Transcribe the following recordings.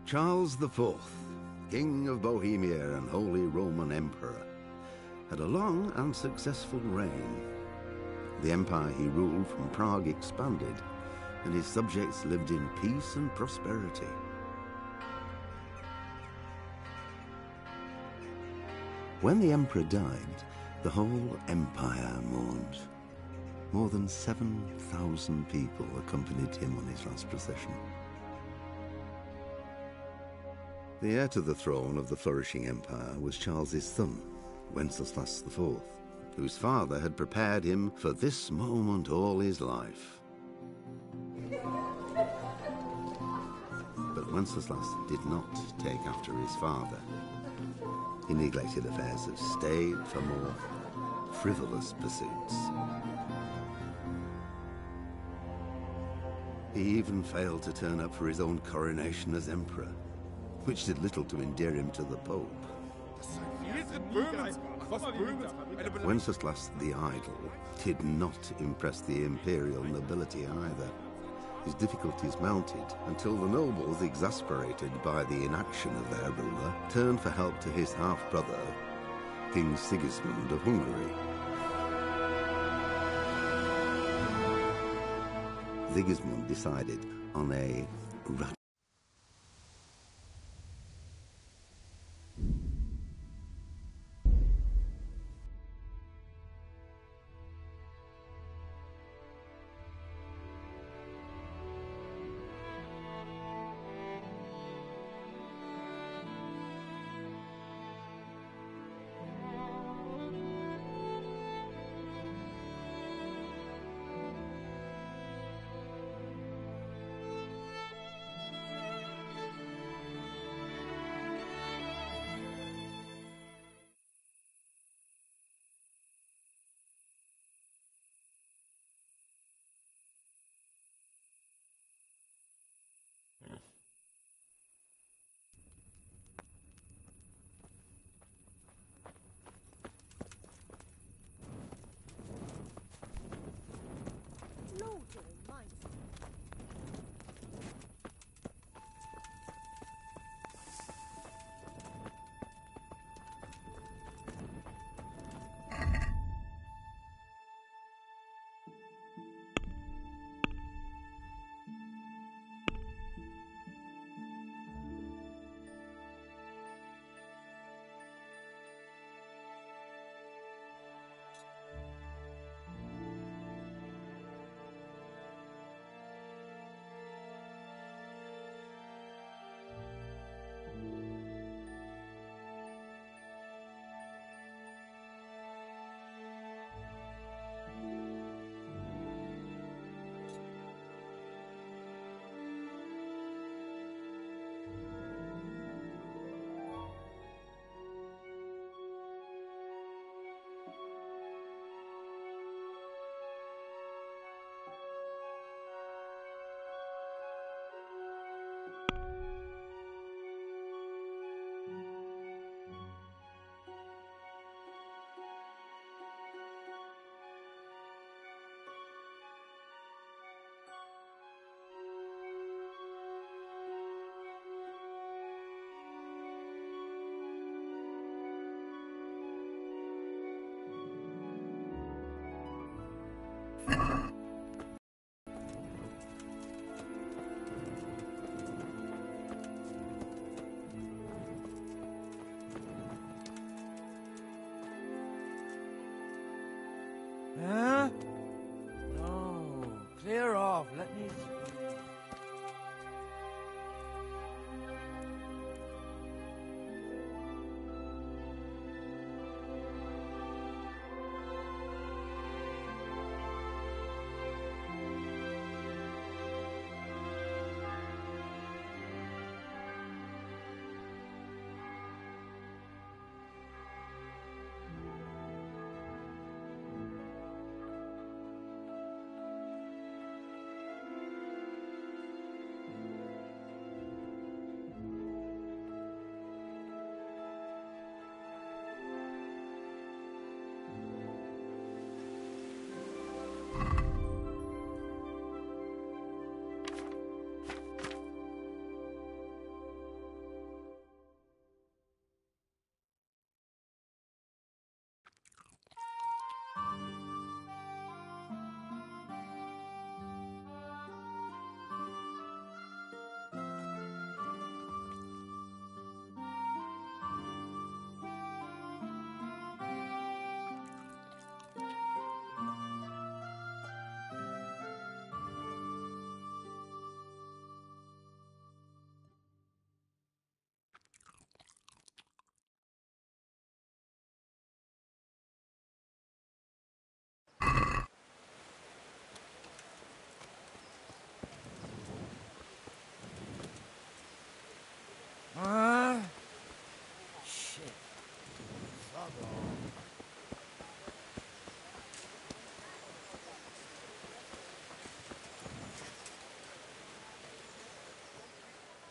Charles IV, King of Bohemia and Holy Roman Emperor, had a long and successful reign. The empire he ruled from Prague expanded, and his subjects lived in peace and prosperity. When the emperor died, the whole empire mourned. More than 7,000 people accompanied him on his last procession. The heir to the throne of the flourishing empire was Charles's son, Wenceslas IV, whose father had prepared him for this moment all his life. But Wenceslas did not take after his father. He neglected affairs of state for more frivolous pursuits. He even failed to turn up for his own coronation as emperor, which did little to endear him to the Pope. Wenceslas the Idle did not impress the imperial nobility either. His difficulties mounted until the nobles, exasperated by the inaction of their ruler, turned for help to his half-brother, King Sigismund of Hungary. Sigismund decided on a radical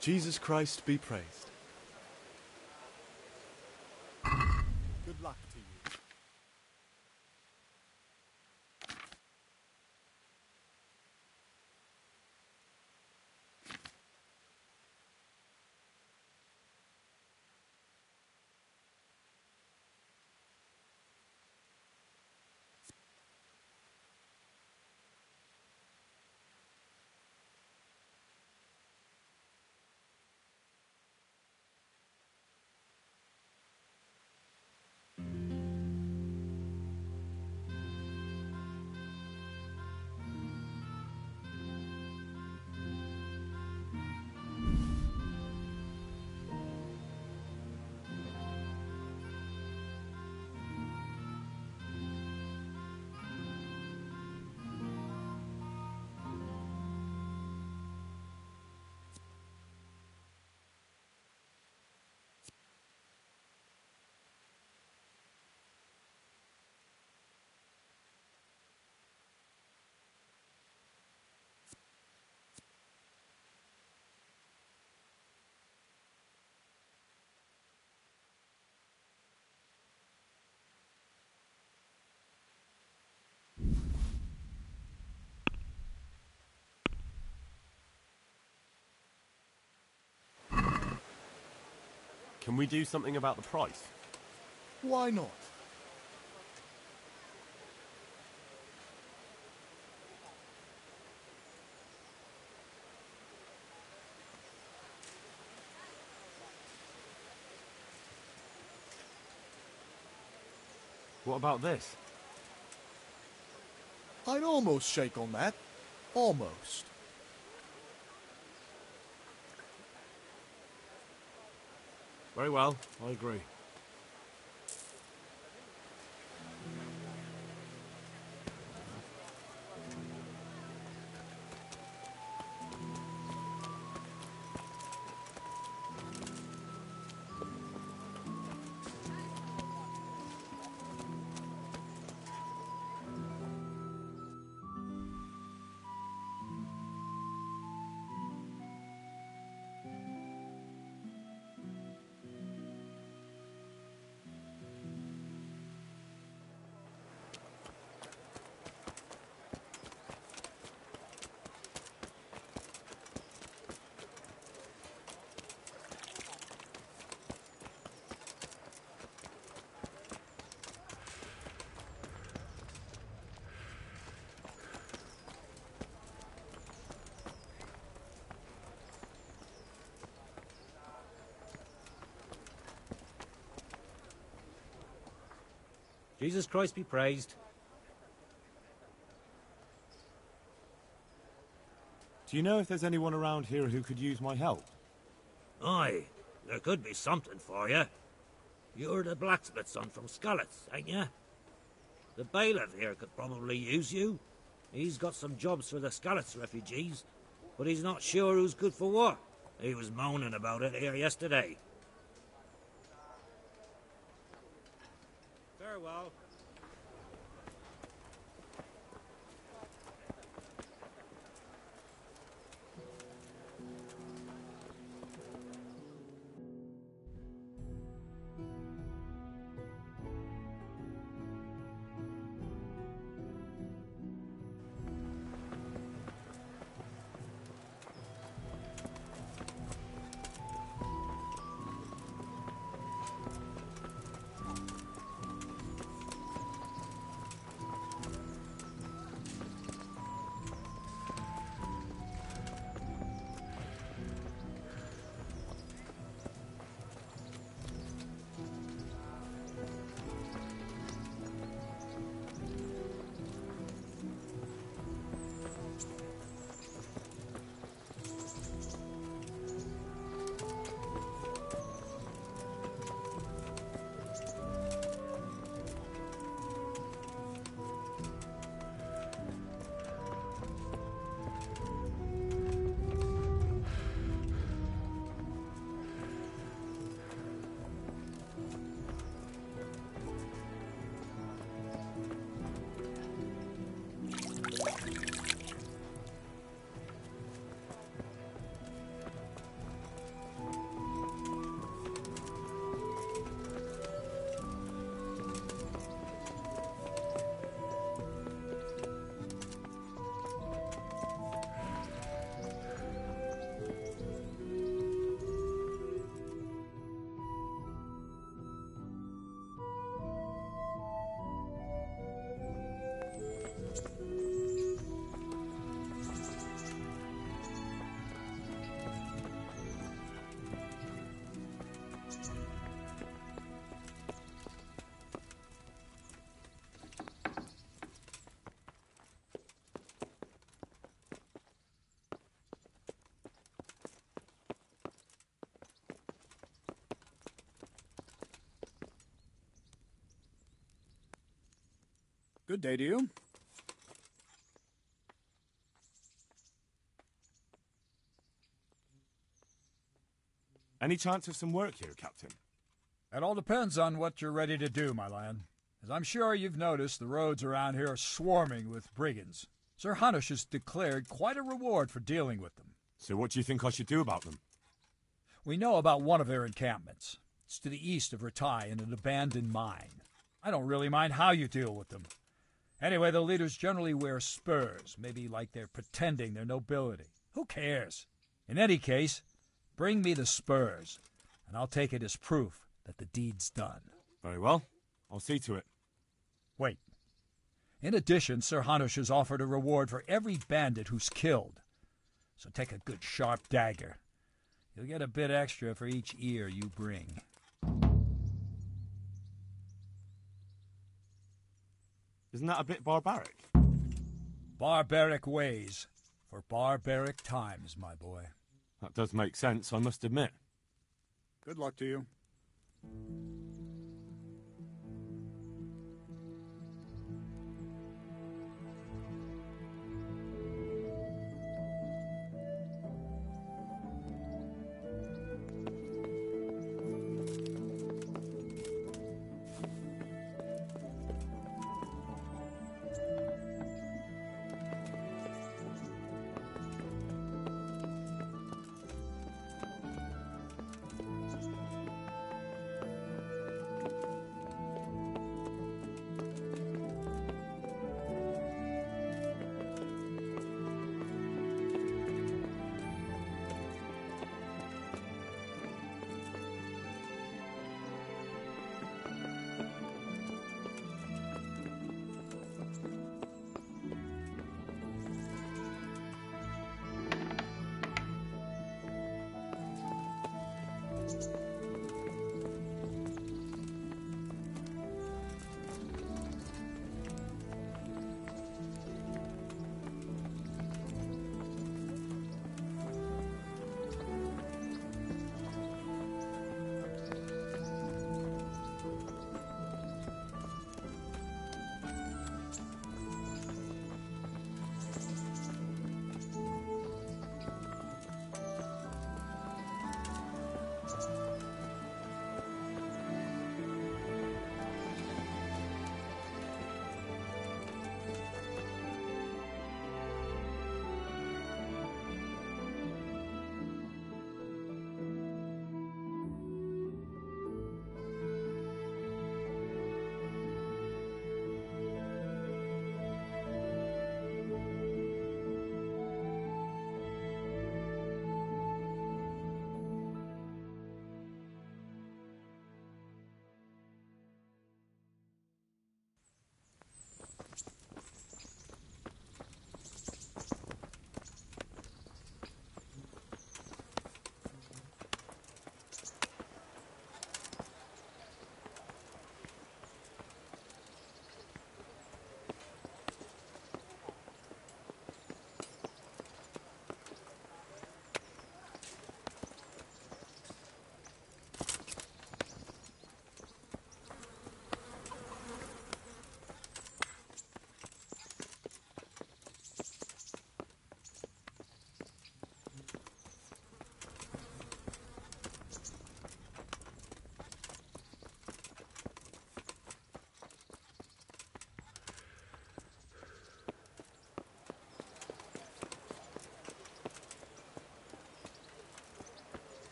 Jesus Christ be praised. Good luck to you. Can we do something about the price? Why not? What about this? I'd almost shake on that. Almost. Very well, I agree. Jesus Christ be praised. Do you know if there's anyone around here who could use my help? Aye, there could be something for you. You're the blacksmith's son from Skalitz, ain't you? The bailiff here could probably use you. He's got some jobs for the Skalitz refugees, but he's not sure who's good for what. He was moaning about it here yesterday. Farewell. Good day to you. Any chance of some work here, Captain? It all depends on what you're ready to do, my lad. As I'm sure you've noticed, the roads around here are swarming with brigands. Sir Hanush has declared quite a reward for dealing with them. So what do you think I should do about them? We know about one of their encampments. It's to the east of Ratai in an abandoned mine. I don't really mind how you deal with them. Anyway, the leaders generally wear spurs, maybe like they're pretending they're nobility. Who cares? In any case, bring me the spurs, and I'll take it as proof that the deed's done. Very well. I'll see to it. Wait. In addition, Sir Hanush has offered a reward for every bandit who's killed. So take a good sharp dagger. You'll get a bit extra for each ear you bring. Isn't that a bit barbaric? Barbaric ways for barbaric times, my boy. That does make sense, I must admit. Good luck to you.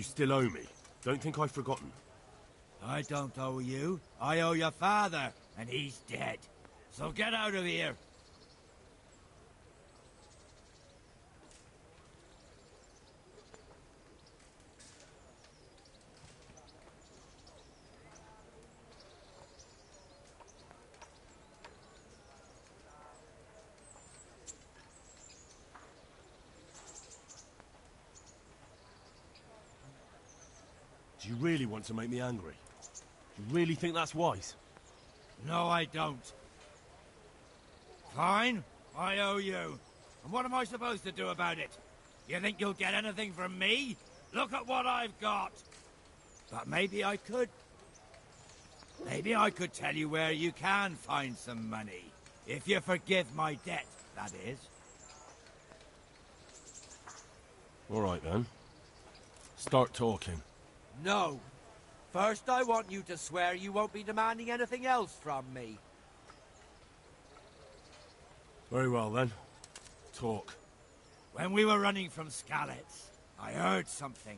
You still owe me. Don't think I've forgotten. I don't owe you. I owe your father, and he's dead. So get out of here. Do you really want to make me angry? Do you really think that's wise? No, I don't. Fine, I owe you. And what am I supposed to do about it? You think you'll get anything from me? Look at what I've got. But maybe I could. Maybe I could tell you where you can find some money. If you forgive my debt, that is. All right, then. Start talking. No. First, I want you to swear you won't be demanding anything else from me. Very well, then. Talk. When we were running from Skalitz, I heard something.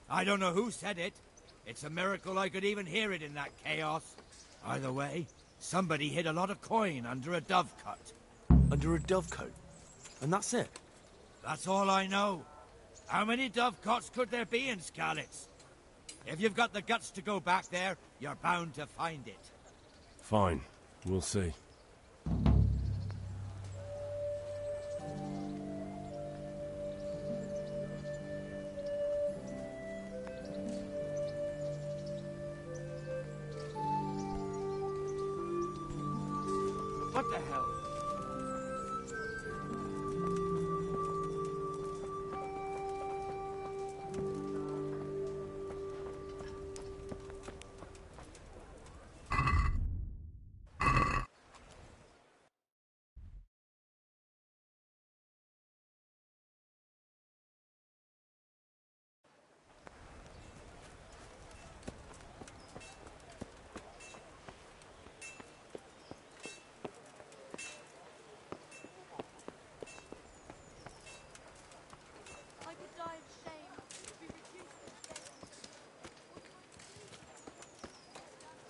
I don't know who said it. It's a miracle I could even hear it in that chaos. Either way, somebody hid a lot of coin under a dovecote. Under a dovecote? And that's it? That's all I know. How many dovecotes could there be in Skalitz? If you've got the guts to go back there, you're bound to find it. Fine. We'll see. What the hell?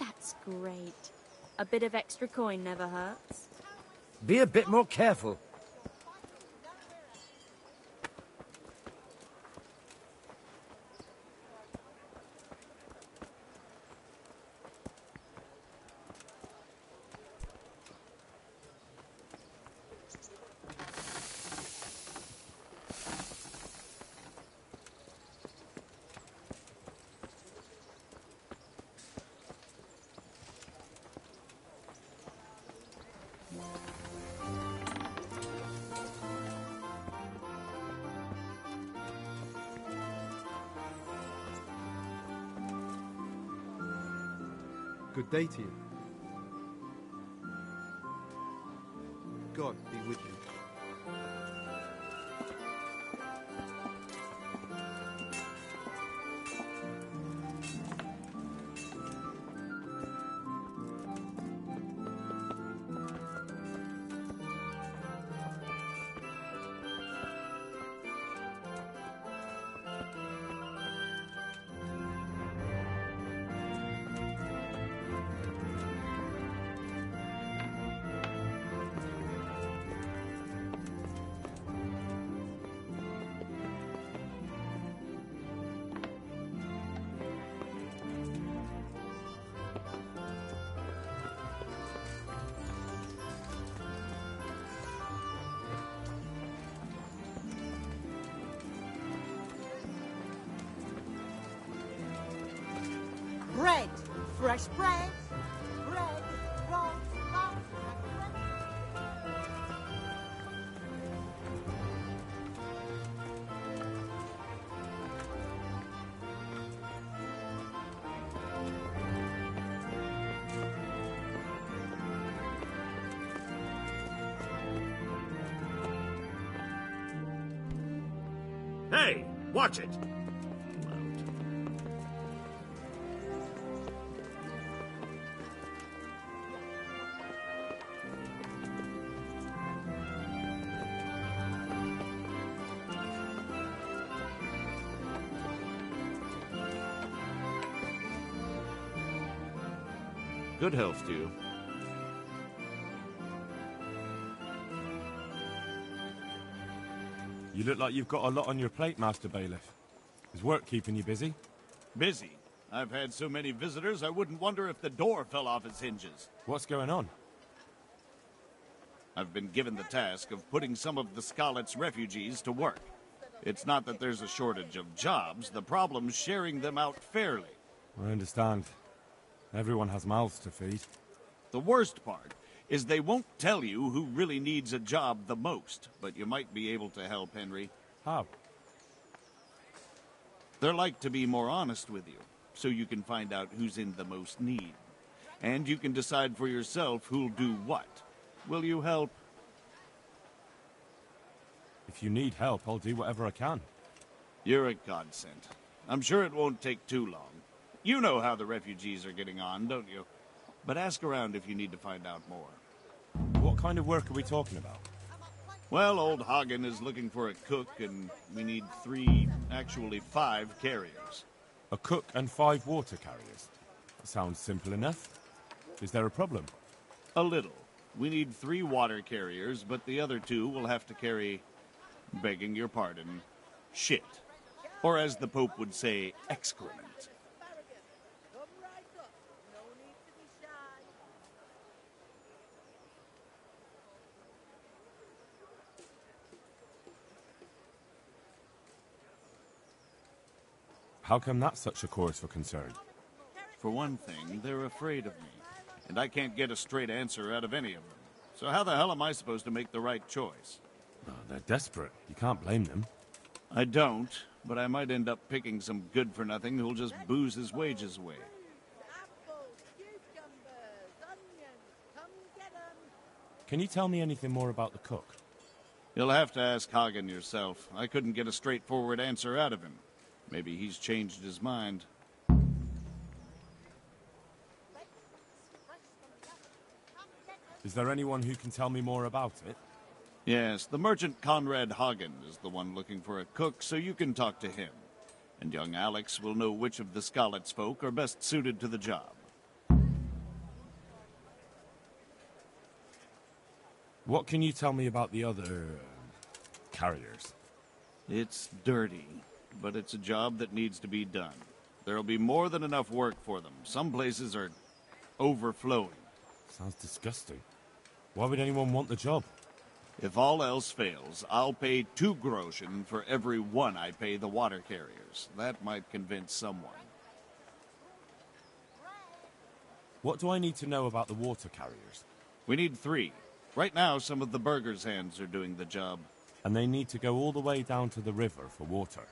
That's great. A bit of extra coin never hurts. Be a bit more careful. Good day to you. God be with you. Bread! Fresh bread! Bread! Rolls, loaves, and Hey, watch it! Good health to you. You look like you've got a lot on your plate, Master Bailiff. Is work keeping you busy? Busy? I've had so many visitors, I wouldn't wonder if the door fell off its hinges. What's going on? I've been given the task of putting some of the Scarlet's refugees to work. It's not that there's a shortage of jobs, the problem's sharing them out fairly. I understand. Everyone has mouths to feed. The worst part is they won't tell you who really needs a job the most, but you might be able to help, Henry. How? They're like to be more honest with you, so you can find out who's in the most need. And you can decide for yourself who'll do what. Will you help? If you need help, I'll do whatever I can. You're a godsend. I'm sure it won't take too long. You know how the refugees are getting on, don't you? But ask around if you need to find out more. What kind of work are we talking about? Well, old Hagen is looking for a cook, and we need 5 carriers. A cook and 5 water carriers. Sounds simple enough. Is there a problem? A little. We need 3 water carriers, but the other 2 will have to carry, begging your pardon, shit. Or as the Pope would say, excrement. How come that's such a cause for concern? For one thing, they're afraid of me, and I can't get a straight answer out of any of them. So how the hell am I supposed to make the right choice? Oh, they're desperate. You can't blame them. I don't, but I might end up picking some good-for-nothing who'll just booze his wages away. Can you tell me anything more about the cook? You'll have to ask Hagen yourself. I couldn't get a straightforward answer out of him. Maybe he's changed his mind. Is there anyone who can tell me more about it? Yes, the merchant Conrad Hagen is the one looking for a cook, so you can talk to him. And young Alex will know which of the Scarlet's folk are best suited to the job. What can you tell me about the other carriers? It's dirty, but it's a job that needs to be done. There'll be more than enough work for them. Some places are overflowing. Sounds disgusting. Why would anyone want the job? If all else fails, I'll pay 2 groschen for every 1 I pay the water carriers. That might convince someone. What do I need to know about the water carriers? We need 3. Right now, some of the burgers' hands are doing the job. And they need to go all the way down to the river for water.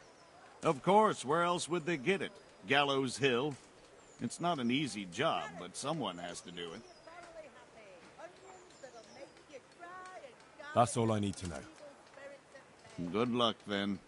Of course, where else would they get it? Gallows Hill? It's not an easy job, but someone has to do it. That's all I need to know. Good luck, then.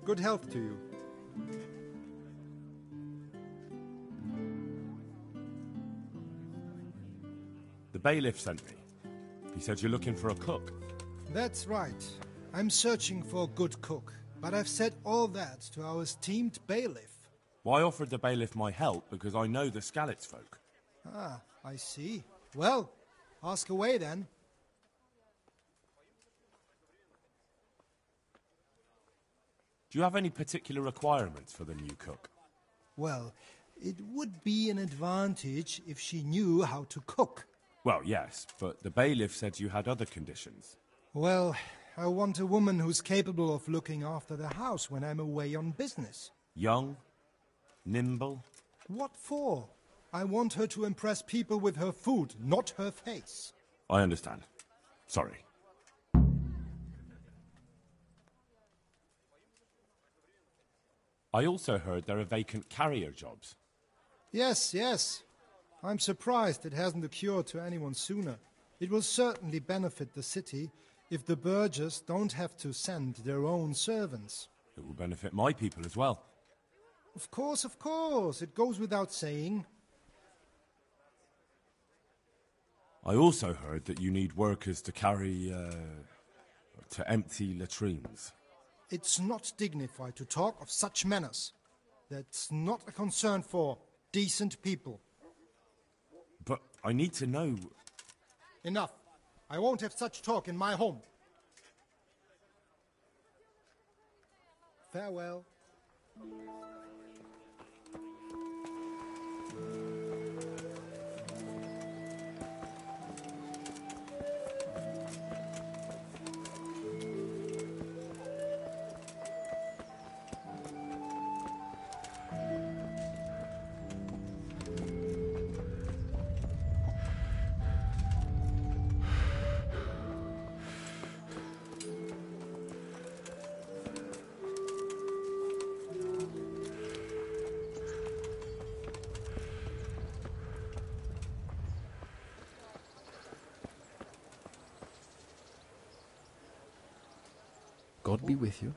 Good health to you. The bailiff sent me. He said you're looking for a cook. That's right. I'm searching for a good cook, but I've said all that to our esteemed bailiff. Well, I offered the bailiff my help because I know the Skalitz folk. Ah, I see. Well, ask away then. Do you have any particular requirements for the new cook? Well, it would be an advantage if she knew how to cook. Well, yes, but the bailiff said you had other conditions. Well, I want a woman who's capable of looking after the house when I'm away on business. Young? Nimble? What for? I want her to impress people with her food, not her face. I understand. Sorry. I also heard there are vacant carrier jobs. Yes, yes. I'm surprised it hasn't occurred to anyone sooner. It will certainly benefit the city if the burghers don't have to send their own servants. It will benefit my people as well. Of course, of course. It goes without saying. I also heard that you need workers to carry, to empty latrines. It's not dignified to talk of such manners. That's not a concern for decent people. But I need to know... Enough. I won't have such talk in my home. Farewell. God be with you.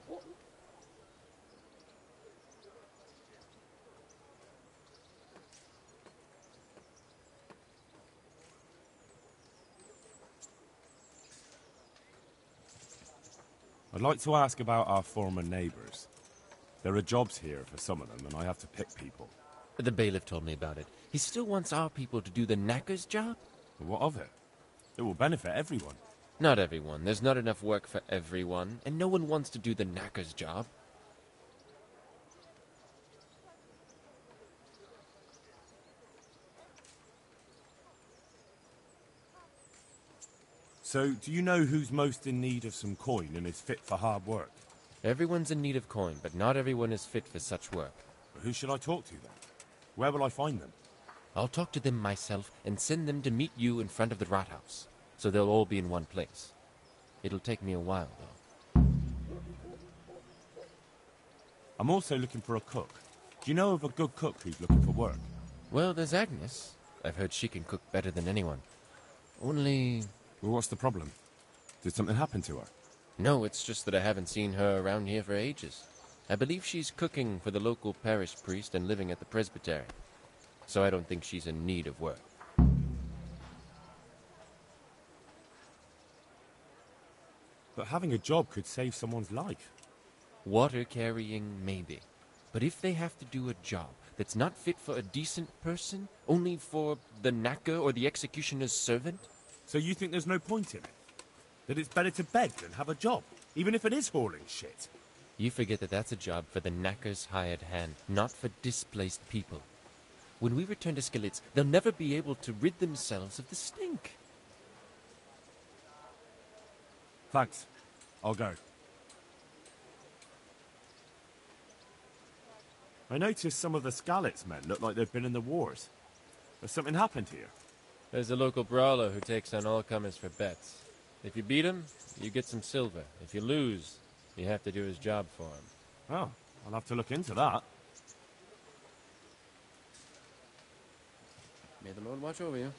I'd like to ask about our former neighbours. There are jobs here for some of them, and I have to pick people. The bailiff told me about it. He still wants our people to do the knacker's job? What of it? It will benefit everyone. Not everyone. There's not enough work for everyone, and no one wants to do the knacker's job. So, do you know who's most in need of some coin and is fit for hard work? Everyone's in need of coin, but not everyone is fit for such work. But who should I talk to then? Where will I find them? I'll talk to them myself and send them to meet you in front of the Rathaus, so they'll all be in one place. It'll take me a while, though. I'm also looking for a cook. Do you know of a good cook who's looking for work? Well, there's Agnes. I've heard she can cook better than anyone. Only... Well, what's the problem? Did something happen to her? No, it's just that I haven't seen her around here for ages. I believe she's cooking for the local parish priest and living at the presbytery. So I don't think she's in need of work. But having a job could save someone's life. Water carrying, maybe. But if they have to do a job that's not fit for a decent person, only for the knacker or the executioner's servant... So you think there's no point in it? That it's better to beg than have a job, even if it is hauling shit? You forget that that's a job for the knacker's hired hand, not for displaced people. When we return to Skalitz, they'll never be able to rid themselves of the stink. Thanks. I'll go. I noticed some of the Skalitz men look like they've been in the wars. Has something happened here? There's a local brawler who takes on all comers for bets. If you beat him, you get some silver. If you lose, you have to do his job for him. Oh, I'll have to look into that. May the Lord watch over you.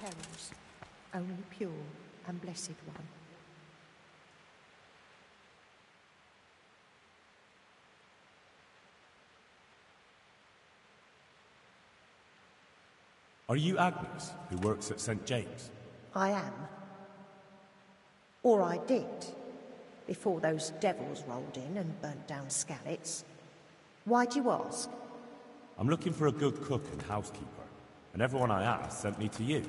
perils. Only pure and blessed one. Are you Agnes, who works at St. James? I am. Or I did, before those devils rolled in and burnt down Skalitz. Why'd you ask? I'm looking for a good cook and housekeeper, and everyone I asked sent me to you.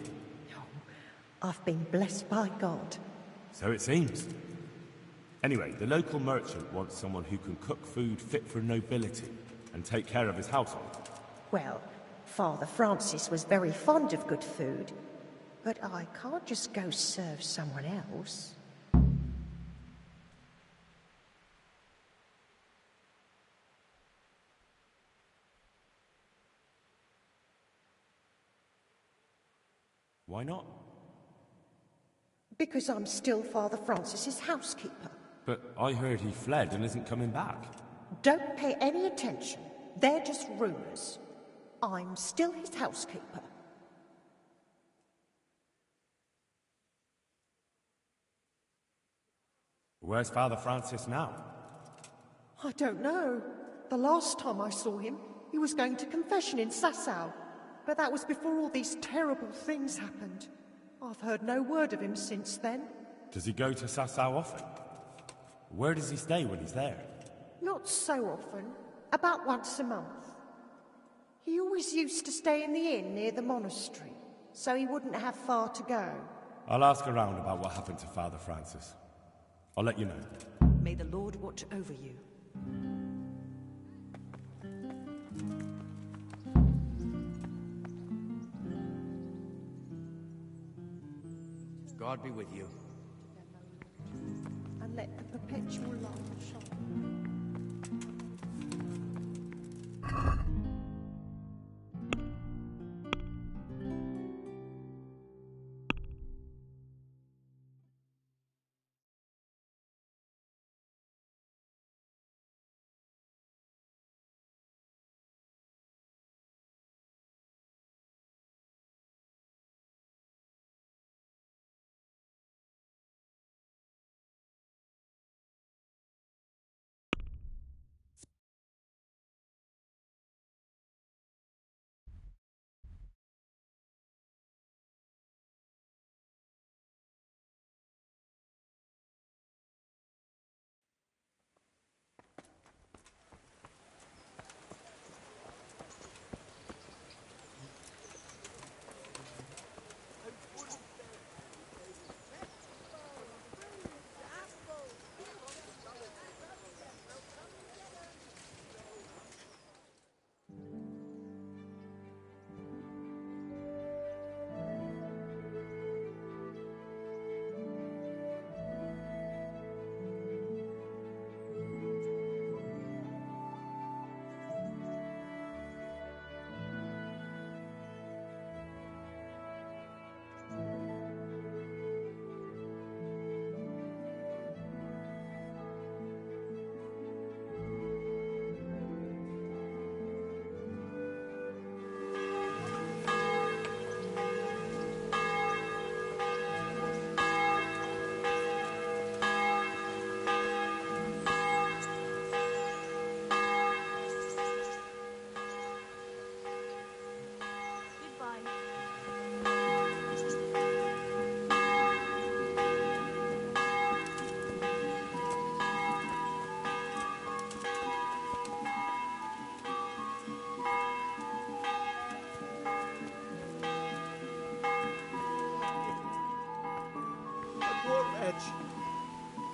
Oh, I've been blessed by God. So it seems. Anyway, the local merchant wants someone who can cook food fit for nobility and take care of his household. Well, Father Francis was very fond of good food, but I can't just go serve someone else. Why not? Because I'm still Father Francis's housekeeper. But I heard he fled and isn't coming back. Don't pay any attention. They're just rumors. I'm still his housekeeper. Where's Father Francis now? I don't know. The last time I saw him, he was going to confession in Sasau. But that was before all these terrible things happened. I've heard no word of him since then. Does he go to Sasau often? Where does he stay when he's there? Not so often. About once a month. He always used to stay in the inn near the monastery, so he wouldn't have far to go. I'll ask around about what happened to Father Francis. I'll let you know. May the Lord watch over you. God be with you. And let the perpetual light shine.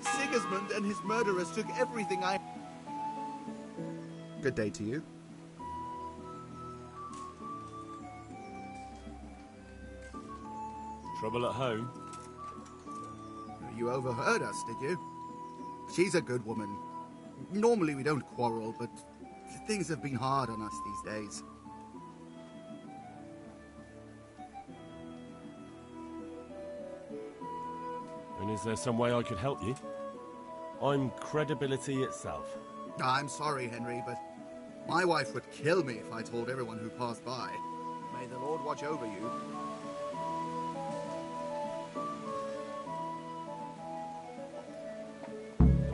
Sigismund and his murderers took everything I... Good day to you. Trouble at home? You overheard us, did you? She's a good woman. Normally we don't quarrel, but things have been hard on us these days. And is there some way I could help you? I'm credibility itself. I'm sorry, Henry, but my wife would kill me if I told everyone who passed by. May the Lord watch over you.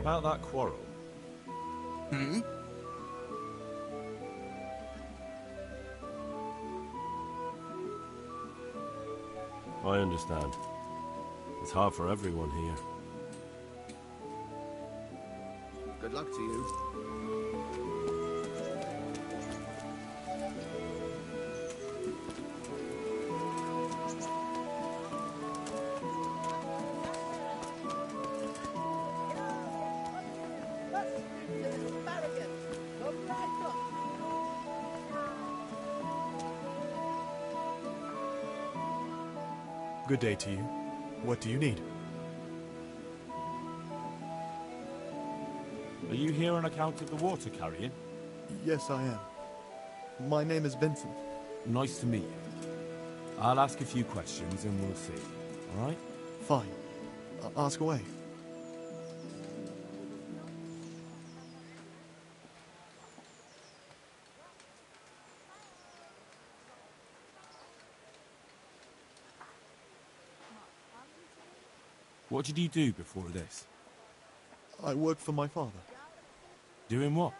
About that quarrel. Hmm? I understand. It's hard for everyone here. Good luck to you. Good day to you. What do you need? Are you here on account of the water carrying? Yes, I am. My name is Vincent. Nice to meet you. I'll ask a few questions and we'll see. All right? Fine. Ask away. What did you do before this? I work for my father. Doing what?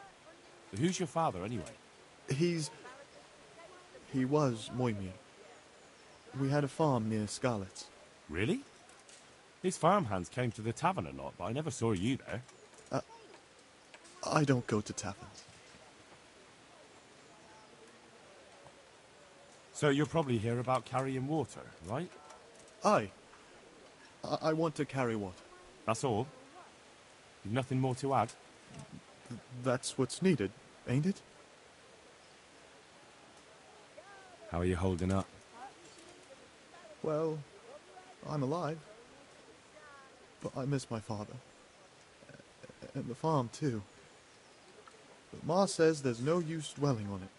Who's your father, anyway? He was Moimir. We had a farm near Scarlet's. Really? His farmhands came to the tavern a lot, but I never saw you there. I don't go to taverns. So you're probably here about carrying water, right? I want to carry water. That's all? You've nothing more to add? That's what's needed, ain't it? How are you holding up? Well, I'm alive. But I miss my father. And the farm, too. But Ma says there's no use dwelling on it.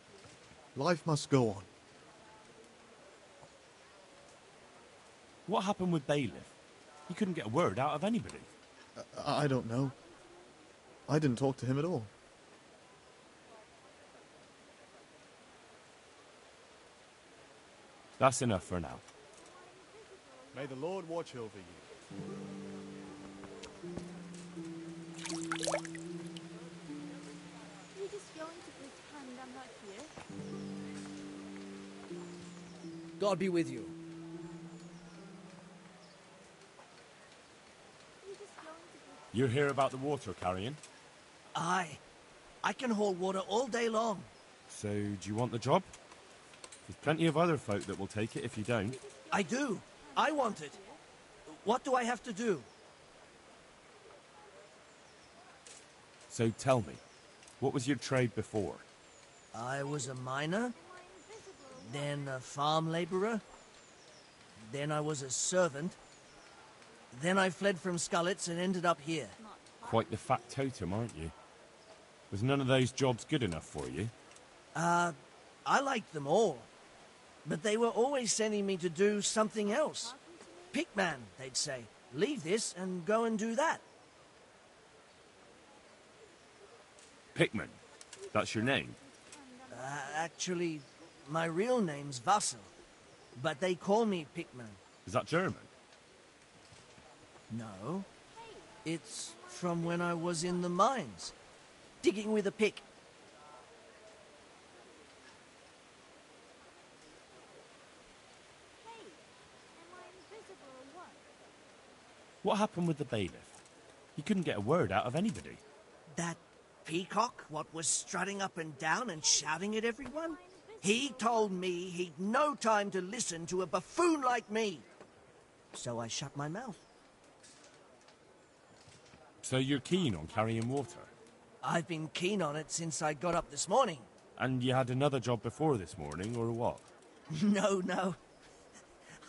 Life must go on. What happened with Bailiff? He couldn't get a word out of anybody. I don't know. I didn't talk to him at all. That's enough for now. May the Lord watch over you. You're just going to pretend I'm not here? God be with you. You're here about the water carrying? Aye. I can haul water all day long. So, do you want the job? There's plenty of other folk that will take it if you don't. I do. I want it. What do I have to do? So tell me, what was your trade before? I was a miner, then a farm laborer, then I was a servant, then I fled from Scarlet's and ended up here. Quite the factotum, aren't you? Was none of those jobs good enough for you? I liked them all. But they were always sending me to do something else. Pickman, they'd say. Leave this and go and do that. Pickman? That's your name? Actually, my real name's Vassal. But they call me Pickman. Is that German? No. It's from when I was in the mines. Digging with a pick. What happened with the bailiff? He couldn't get a word out of anybody. That peacock, what was strutting up and down and shouting at everyone? He told me he'd no time to listen to a buffoon like me. So I shut my mouth. So you're keen on carrying water? I've been keen on it since I got up this morning. And you had another job before this morning, or what? No.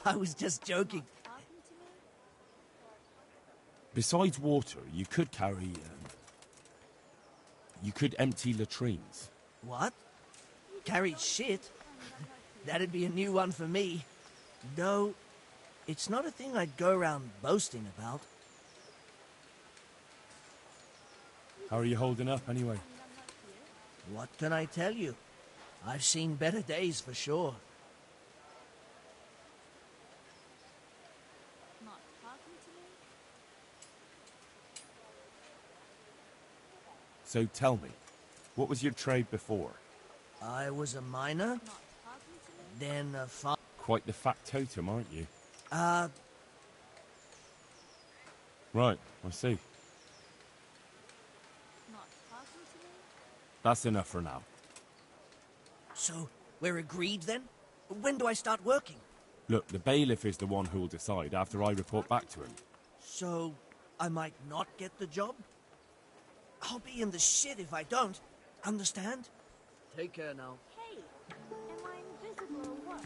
I was just joking. Besides water, you could carry... you could empty latrines. What? Carry shit? That'd be a new one for me. Though, it's not a thing I'd go around boasting about. How are you holding up, anyway? What can I tell you? I've seen better days for sure. So tell me, what was your trade before? I was a miner, then a farmer. Quite the factotum, aren't you? Right, I see. That's enough for now. So, we're agreed then? When do I start working? Look, the bailiff is the one who'll decide after I report back to him. So, I might not get the job? I'll be in the shit if I don't. Understand? Take care now. Hey, am I invisible or what?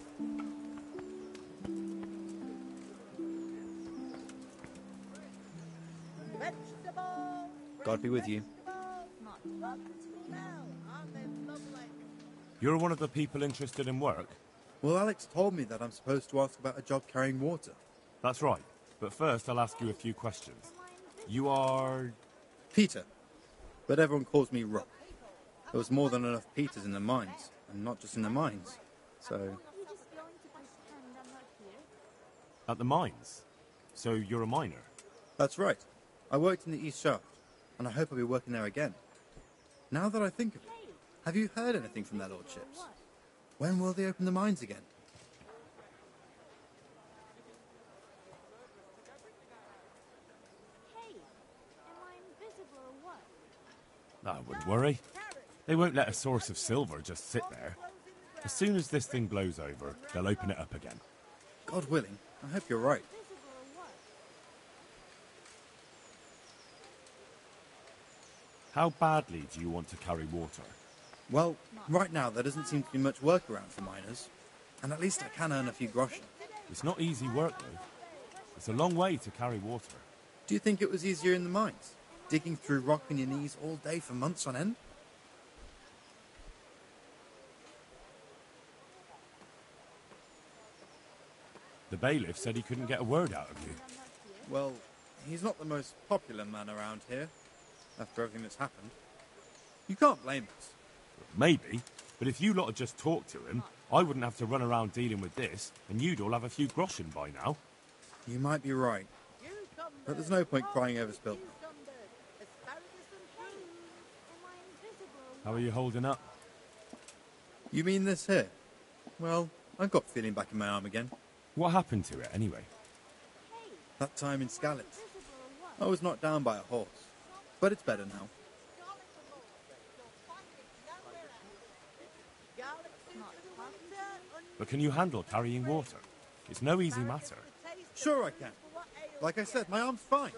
God be with you. You're one of the people interested in work? Well, Alex told me that I'm supposed to ask about a job carrying water. That's right. But first, I'll ask you a few questions. You are... Peter. But everyone calls me Rock. There was more than enough Peters in the mines, and not just in the mines. So... At the mines? So you're a miner? That's right. I worked in the East Shaft, and I hope I'll be working there again. Now that I think of it, have you heard anything from their lordships? When will they open the mines again? I wouldn't worry. They won't let a source of silver just sit there. As soon as this thing blows over, they'll open it up again. God willing, I hope you're right. How badly do you want to carry water? Well, right now there doesn't seem to be much work around for miners. And at least I can earn a few groschen. It's not easy work, though. It's a long way to carry water. Do you think it was easier in the mines? Digging through rock on your knees all day for months on end? The bailiff said he couldn't get a word out of you. Well, he's not the most popular man around here, after everything that's happened. You can't blame us. Maybe, but if you lot had just talked to him, I wouldn't have to run around dealing with this, and you'd all have a few groschen by now. You might be right. But there's no point crying over spilled milk. How are you holding up? You mean this here? Well, I've got feeling back in my arm again. What happened to it, anyway? That time in Skalitz. I was knocked down by a horse. But it's better now. But can you handle carrying water? It's no easy matter. Sure I can. Like I said, my arm's fine.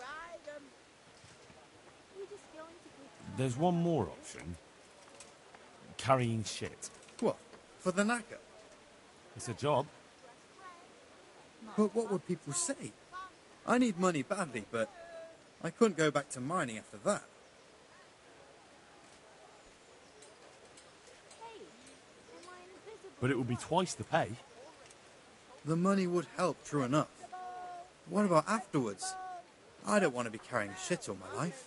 There's one more option. Carrying shit. What? For the knacker? It's a job. But what would people say? I need money badly, but I couldn't go back to mining after that. But it would be twice the pay. The money would help, true enough. What about afterwards? I don't want to be carrying shit all my life.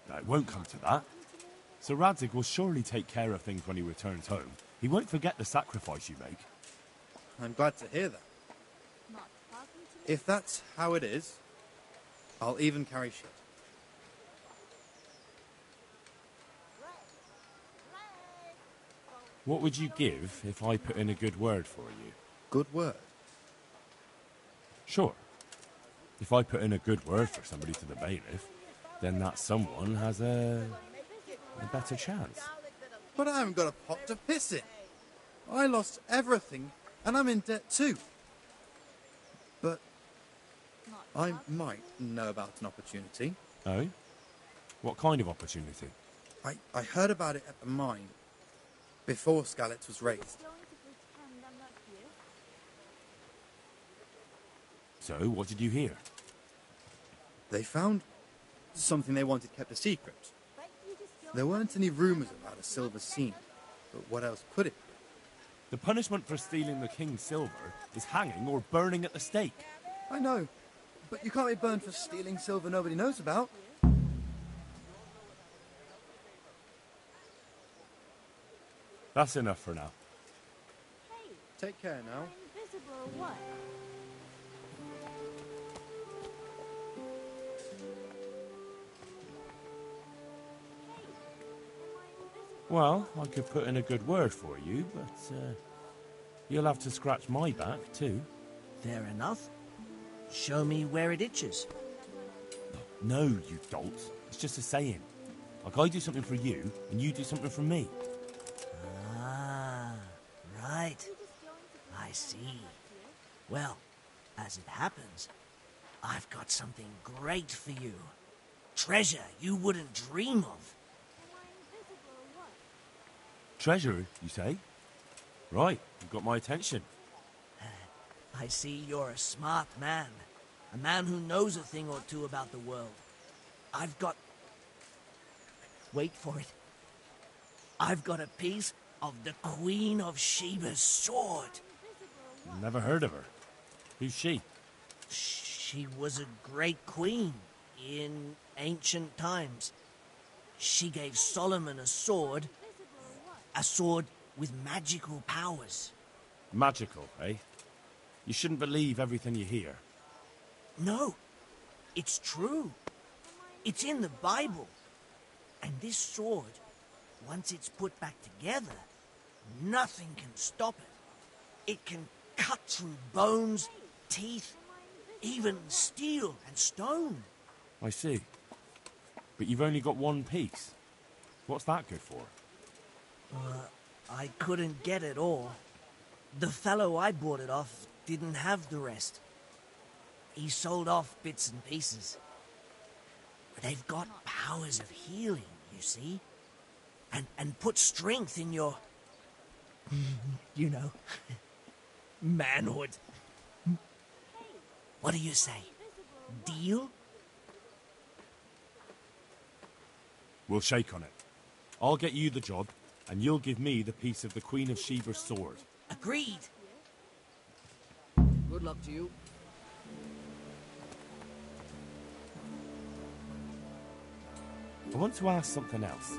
No, it won't come to that. Sir Radzig will surely take care of things when he returns home. He won't forget the sacrifice you make. I'm glad to hear that. If that's how it is, I'll even carry shit. What would you give if I put in a good word for you? Good word? Sure. If I put in a good word for somebody to the bailiff, then that someone has a better chance. But I haven't got a pot to piss in. I lost everything, and I'm in debt too. But I might know about an opportunity. Oh? What kind of opportunity? I heard about it at the mine, before Skalitz was raised. So, what did you hear? They found something they wanted kept a secret. There weren't any rumours about a silver scene, but what else could it be? The punishment for stealing the king's silver is hanging or burning at the stake. I know, but you can't be burned for stealing silver nobody knows about. That's enough for now. Take care now. Well, I could put in a good word for you, but you'll have to scratch my back too. Fair enough. Show me where it itches. No, you dolt. It's just a saying. Like I do something for you, and you do something for me. Ah, right. I see. Well, as it happens, I've got something great for you. Treasure you wouldn't dream of. Treasure, you say? Right, you've got my attention. I see you're a smart man. A man who knows a thing or two about the world. I've got... Wait for it. I've got a piece of the Queen of Sheba's sword. Never heard of her. Who's she? She was a great queen in ancient times. She gave Solomon a sword with magical powers. Magical, eh? You shouldn't believe everything you hear. No, it's true. It's in the Bible. And this sword, once it's put back together, nothing can stop it. It can cut through bones, teeth, even steel and stone. I see. But you've only got one piece. What's that good for? I couldn't get it all. The fellow I bought it off didn't have the rest. He sold off bits and pieces. They've got powers of healing, you see? And put strength in your... you know... manhood. What do you say? Deal? We'll shake on it. I'll get you the job, and you'll give me the piece of the Queen of Sheba's sword. Agreed. Good luck to you. I want to ask something else.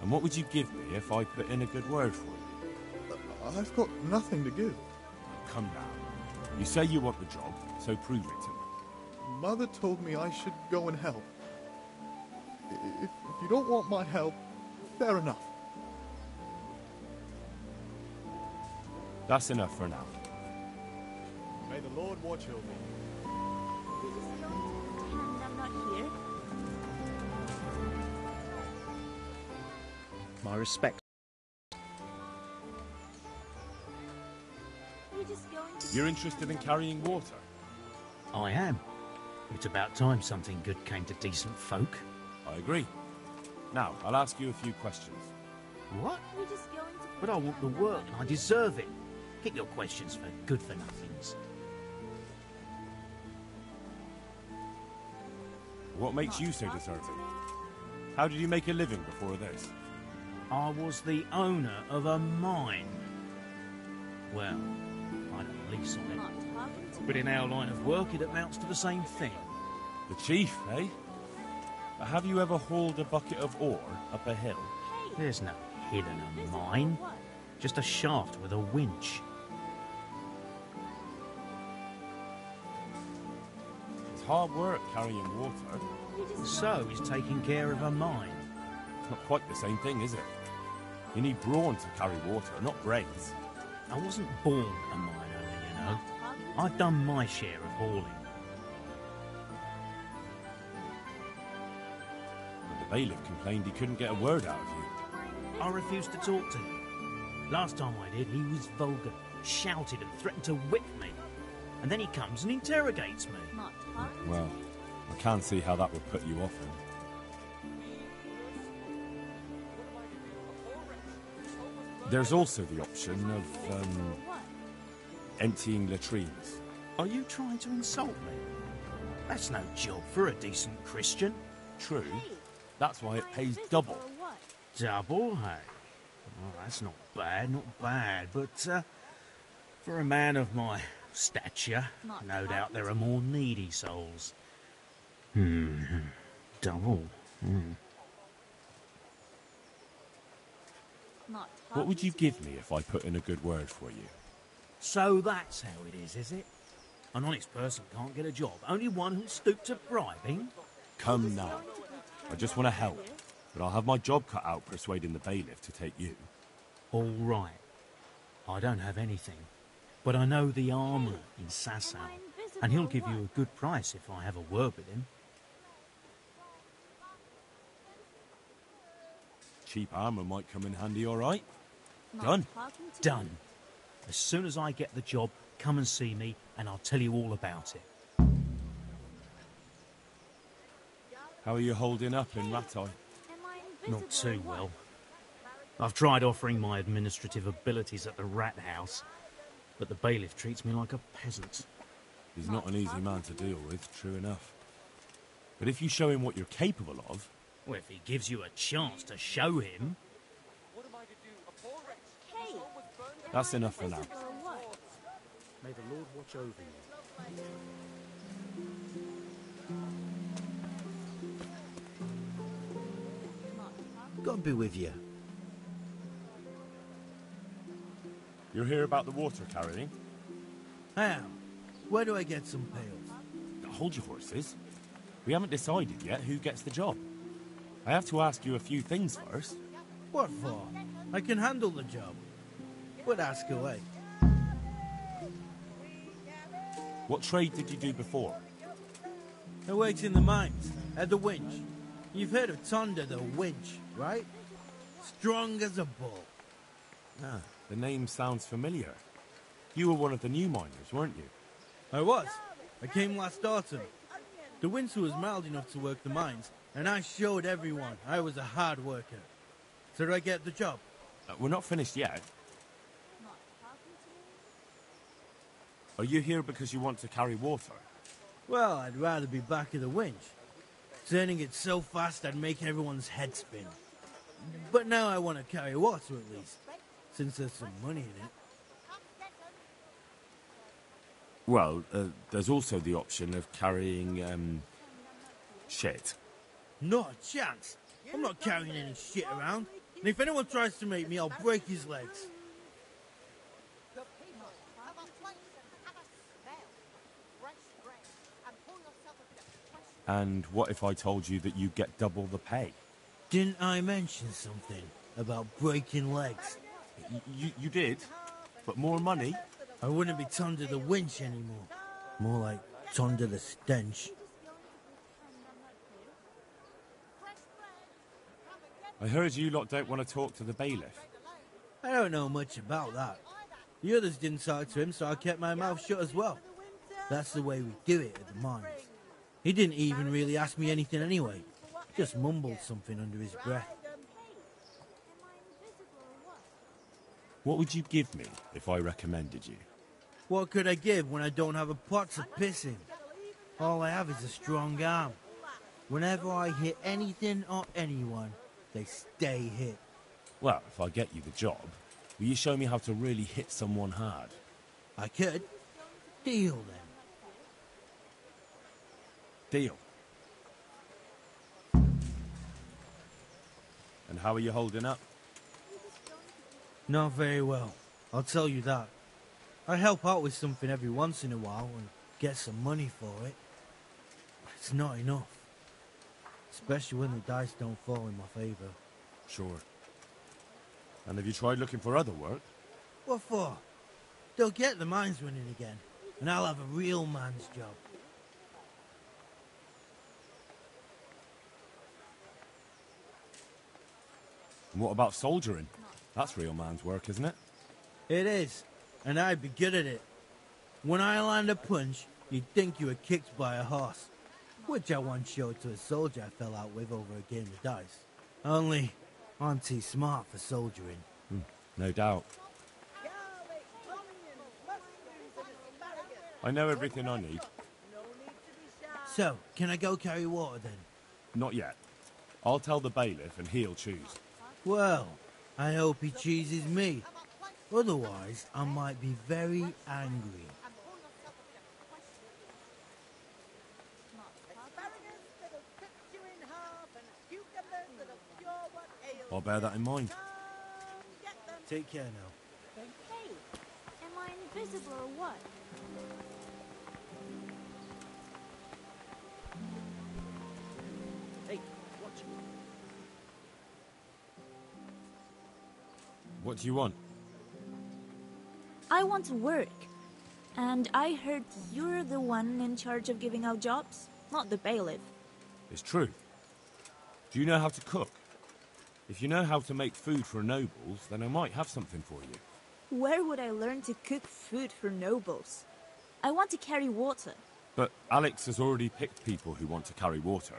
And what would you give me if I put in a good word for you? I've got nothing to give. Come now. You say you want the job, so prove it to me. Mother told me I should go and help. If you don't want my help, fair enough. That's enough for now. May the Lord watch over you. You're just going to pretend I'm not here? My respect. You're just going to... You're interested in carrying water? I am. It's about time something good came to decent folk. I agree. Now, I'll ask you a few questions. What? You're just going to... But I want the work and I deserve it. Keep your questions for good-for-nothings. What makes you so deserving? How did you make a living before this? I was the owner of a mine. Well, I had a lease on it. But in our line of work, it amounts to the same thing. The chief, eh? But have you ever hauled a bucket of ore up a hill? There's no hill in a mine. Just a shaft with a winch. It's hard work carrying water. So is taking care of a mine. It's not quite the same thing, is it? You need brawn to carry water, not brains. I wasn't born a mine owner, you know. I've done my share of hauling. But the bailiff complained he couldn't get a word out of you. I refused to talk to him. Last time I did, he was vulgar, shouted and threatened to whip me. And then he comes and interrogates me. Well, I can't see how that would put you off him. There's also the option of, emptying latrines. Are you trying to insult me? That's no job for a decent Christian. True. That's why it pays double. Double, hey? Well, that's not bad, but for a man of my stature, no doubt there are more needy souls. Double. What would you give me if I put in a good word for you? So that's how it is it? An honest person can't get a job, only one who'll stoop to bribing? Come now. I just want to help, but I'll have my job cut out persuading the bailiff to take you. All right. I don't have anything, but I know the armourer in Sasau, and he'll give you a good price if I have a word with him. Cheap armour might come in handy, all right? Done. Done. As soon as I get the job, come and see me, and I'll tell you all about it. How are you holding up in Rattay? Not too well. I've tried offering my administrative abilities at the rat house, but the bailiff treats me like a peasant. He's not an easy man to deal with, true enough. But if you show him what you're capable of... Well, if he gives you a chance to show him... That's enough for now. May the Lord watch over you. God be with you. You're here about the water carrying? How? Where do I get some pails? Hold your horses. We haven't decided yet who gets the job. I have to ask you a few things first. What for? I can handle the job. But ask away. What trade did you do before? I worked in the mines, at the winch. You've heard of Thunder the winch, right? Strong as a bull. Ah, the name sounds familiar. You were one of the new miners, weren't you? I was. I came last autumn. The winter was mild enough to work the mines, and I showed everyone I was a hard worker. So did I get the job? We're not finished yet. Are you here because you want to carry water? Well, I'd rather be back at the winch. Turning it so fast I'd make everyone's head spin. But now I want to carry water at least, since there's some money in it. Well, there's also the option of carrying, shit. Not a chance. I'm not carrying any shit around. And if anyone tries to make me, I'll break his legs. And what if I told you that you get double the pay? Didn't I mention something about breaking legs? You did? But more money? I wouldn't be Thunder the winch anymore. More like Thunder the stench. I heard you lot don't want to talk to the bailiff. I don't know much about that. The others didn't talk to him, so I kept my mouth shut as well. That's the way we do it at the mines. He didn't even really ask me anything anyway. Just mumbled something under his breath. What would you give me if I recommended you? What could I give when I don't have a pot to piss in? All I have is a strong arm. Whenever I hit anything or anyone, they stay hit. Well, if I get you the job, will you show me how to really hit someone hard? I could. Deal then. Deal. And how are you holding up? Not very well, I'll tell you that. I help out with something every once in a while and get some money for it. But it's not enough. Especially when the dice don't fall in my favour. Sure. And have you tried looking for other work? What for? They'll get the mines running again, and I'll have a real man's job. And what about soldiering? That's real man's work, isn't it? It is, and I'd be good at it. When I land a punch, you'd think you were kicked by a horse, which I once showed to a soldier I fell out with over a game of dice. Only, I'm too smart for soldiering. No doubt. I know everything I need. So, can I go carry water then? Not yet. I'll tell the bailiff and he'll choose. Well, I hope he chooses me. Otherwise, I might be very angry. I'll bear that in mind. Take care now. Hey, am I invisible or what? Hey, watch it. What do you want? I want to work. And I heard you're the one in charge of giving out jobs, not the bailiff. It's true. Do you know how to cook? If you know how to make food for nobles, then I might have something for you. Where would I learn to cook food for nobles? I want to carry water. But Alex has already picked people who want to carry water.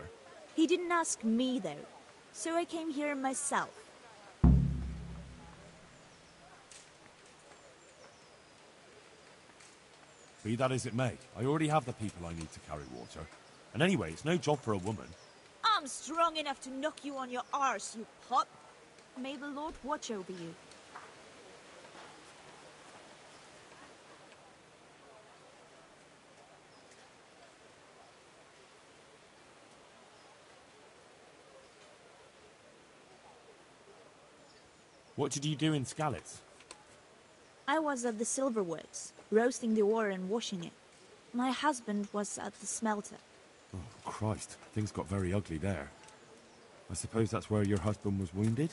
He didn't ask me, though. So I came here myself. Be that as it may, I already have the people I need to carry water. And anyway, it's no job for a woman. I'm strong enough to knock you on your arse, you pup. May the Lord watch over you. What did you do in Skalitz? I was at the silverworks, roasting the ore and washing it. My husband was at the smelter. Oh, Christ. Things got very ugly there. I suppose that's where your husband was wounded?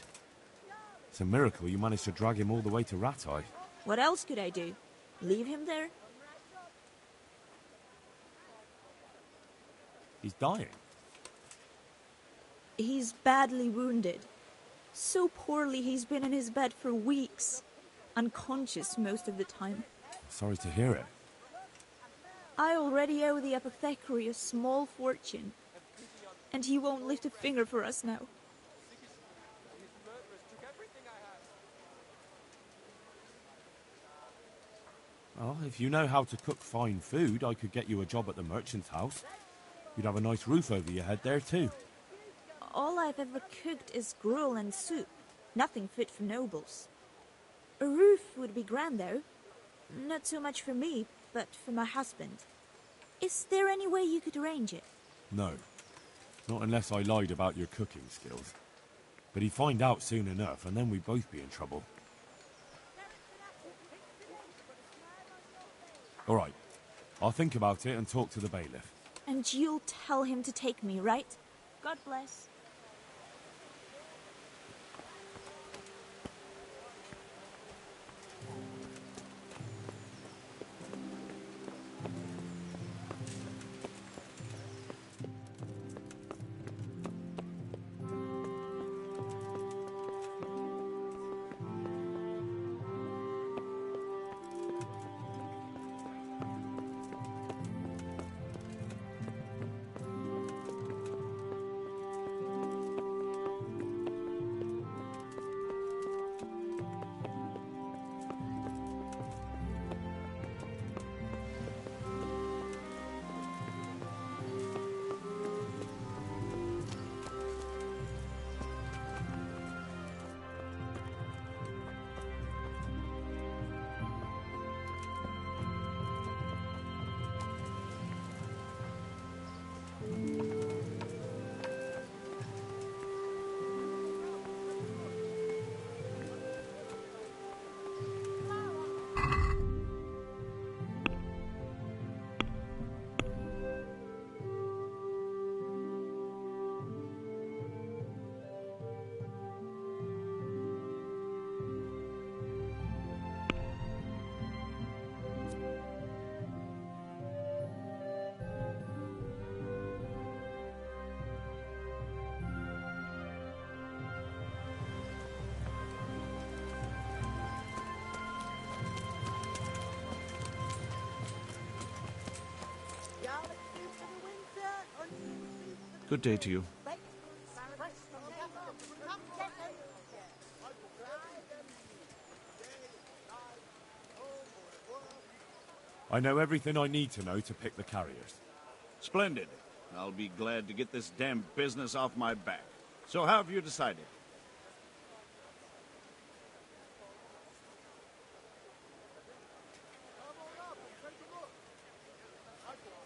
It's a miracle you managed to drag him all the way to Rattay. What else could I do? Leave him there? He's dying. He's badly wounded. So poorly he's been in his bed for weeks. Unconscious most of the time. Sorry to hear it. I already owe the apothecary a small fortune. And he won't lift a finger for us now. Well, if you know how to cook fine food, I could get you a job at the merchant's house. You'd have a nice roof over your head there, too. All I've ever cooked is gruel and soup. Nothing fit for nobles. A roof would be grand, though. Not so much for me, but for my husband. Is there any way you could arrange it? No. Not unless I lied about your cooking skills. But he'd find out soon enough, and then we'd both be in trouble. All right. I'll think about it and talk to the bailiff. And you'll tell him to take me, right? God bless. Good day to you. I know everything I need to know to pick the carriers. Splendid. I'll be glad to get this damn business off my back. So how have you decided?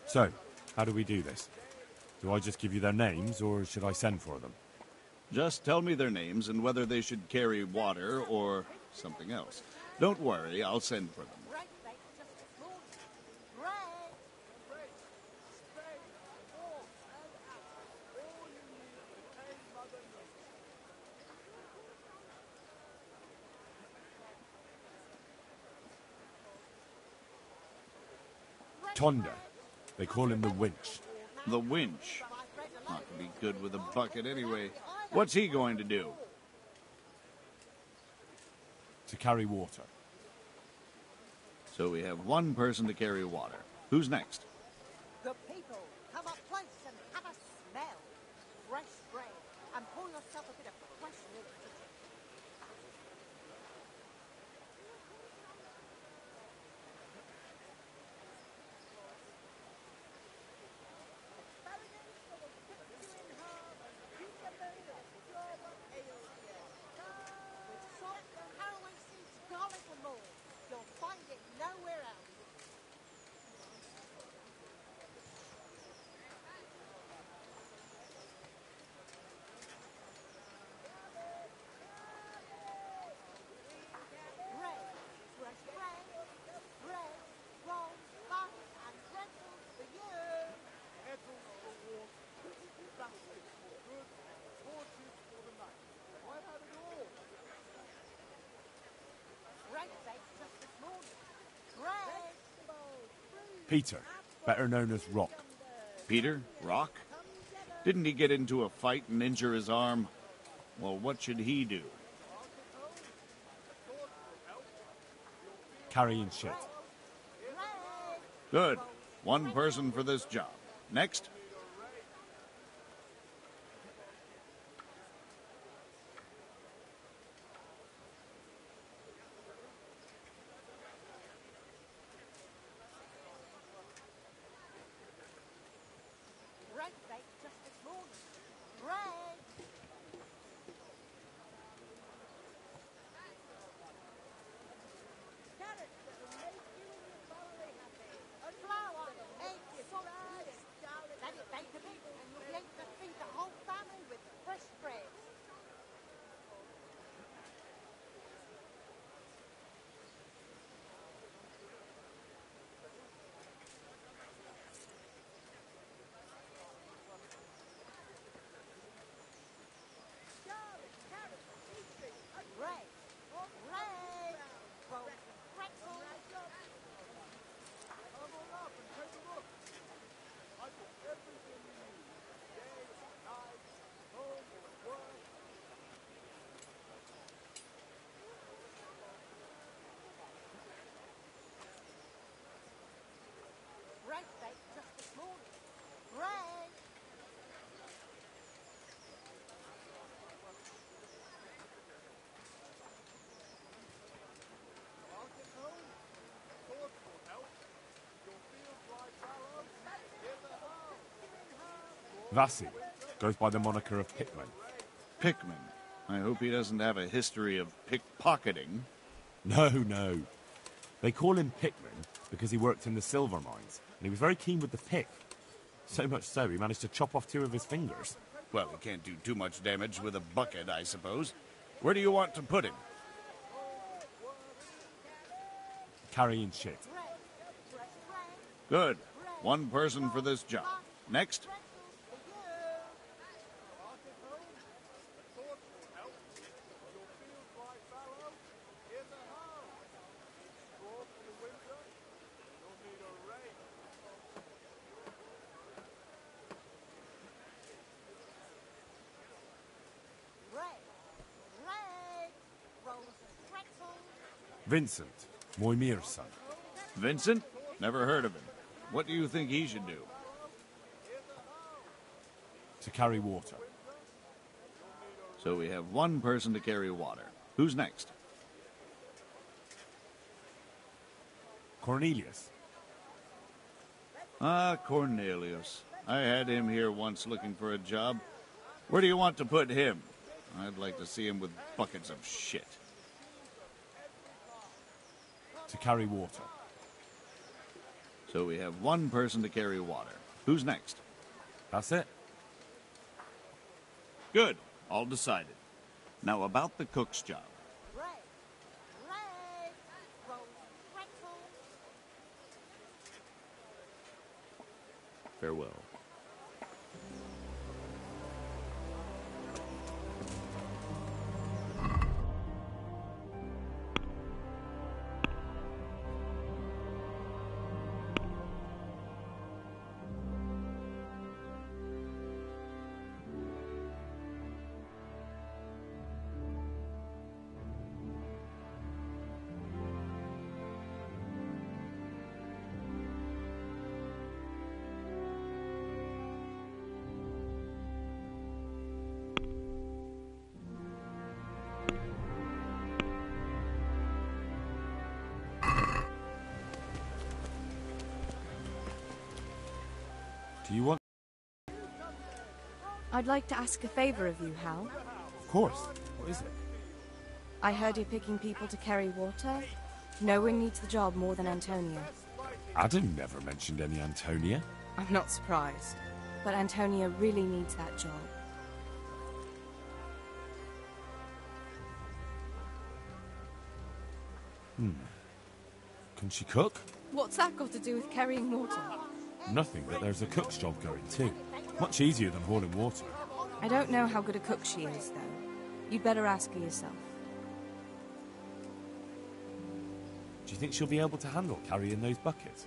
So, how do we do this? Do I just give you their names, or should I send for them? Just tell me their names and whether they should carry water or something else. Don't worry, I'll send for them. Tonda. They call him the Winch. The Winch? Not to be good with a bucket anyway. What's he going to do? To carry water. So we have one person to carry water. Who's next? The people, come up close and have a smell. Fresh bread, and pour yourself a bit of fresh milk. Peter, better known as Rock. Peter? Rock? Didn't he get into a fight and injure his arm? Well, what should he do? Carrying shit. Good. One person for this job. Next. Vasi goes by the moniker of Pickman. Pickman? I hope he doesn't have a history of pickpocketing. No. They call him Pickman because he worked in the silver mines, and he was very keen with the pick. So much so, he managed to chop off 2 of his fingers. Well, he can't do too much damage with a bucket, I suppose. Where do you want to put him? Carrying shit. Good. One person for this job. Next. Vincent, Moimir's son. Vincent? Never heard of him. What do you think he should do? To carry water. So we have one person to carry water. Who's next? Cornelius. Ah, Cornelius. I had him here once looking for a job. Where do you want to put him? I'd like to see him with buckets of shit. To carry water. So we have one person to carry water. Who's next? That's it. Good. All decided. Now about the cook's job. Farewell. Do you want... I'd like to ask a favor of you, Hal. Of course. What is it? I heard you're picking people to carry water. No one needs the job more than Antonia. Adam never mentioned any Antonia. I'm not surprised. But Antonia really needs that job. Can she cook? What's that got to do with carrying water? Nothing, but there's a cook's job going too. Much easier than hauling water. I don't know how good a cook she is, though. You'd better ask her yourself. Do you think she'll be able to handle carrying those buckets?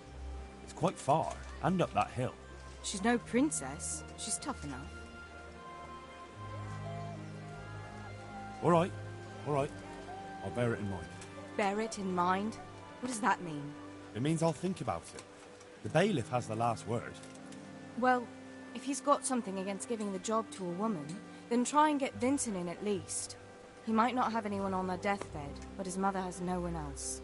It's quite far, and up that hill. She's no princess. She's tough enough. All right. I'll bear it in mind. Bear it in mind? What does that mean? It means I'll think about it. The bailiff has the last word. Well, if he's got something against giving the job to a woman, then try and get Vincent in at least. He might not have anyone on their deathbed, but his mother has no one else.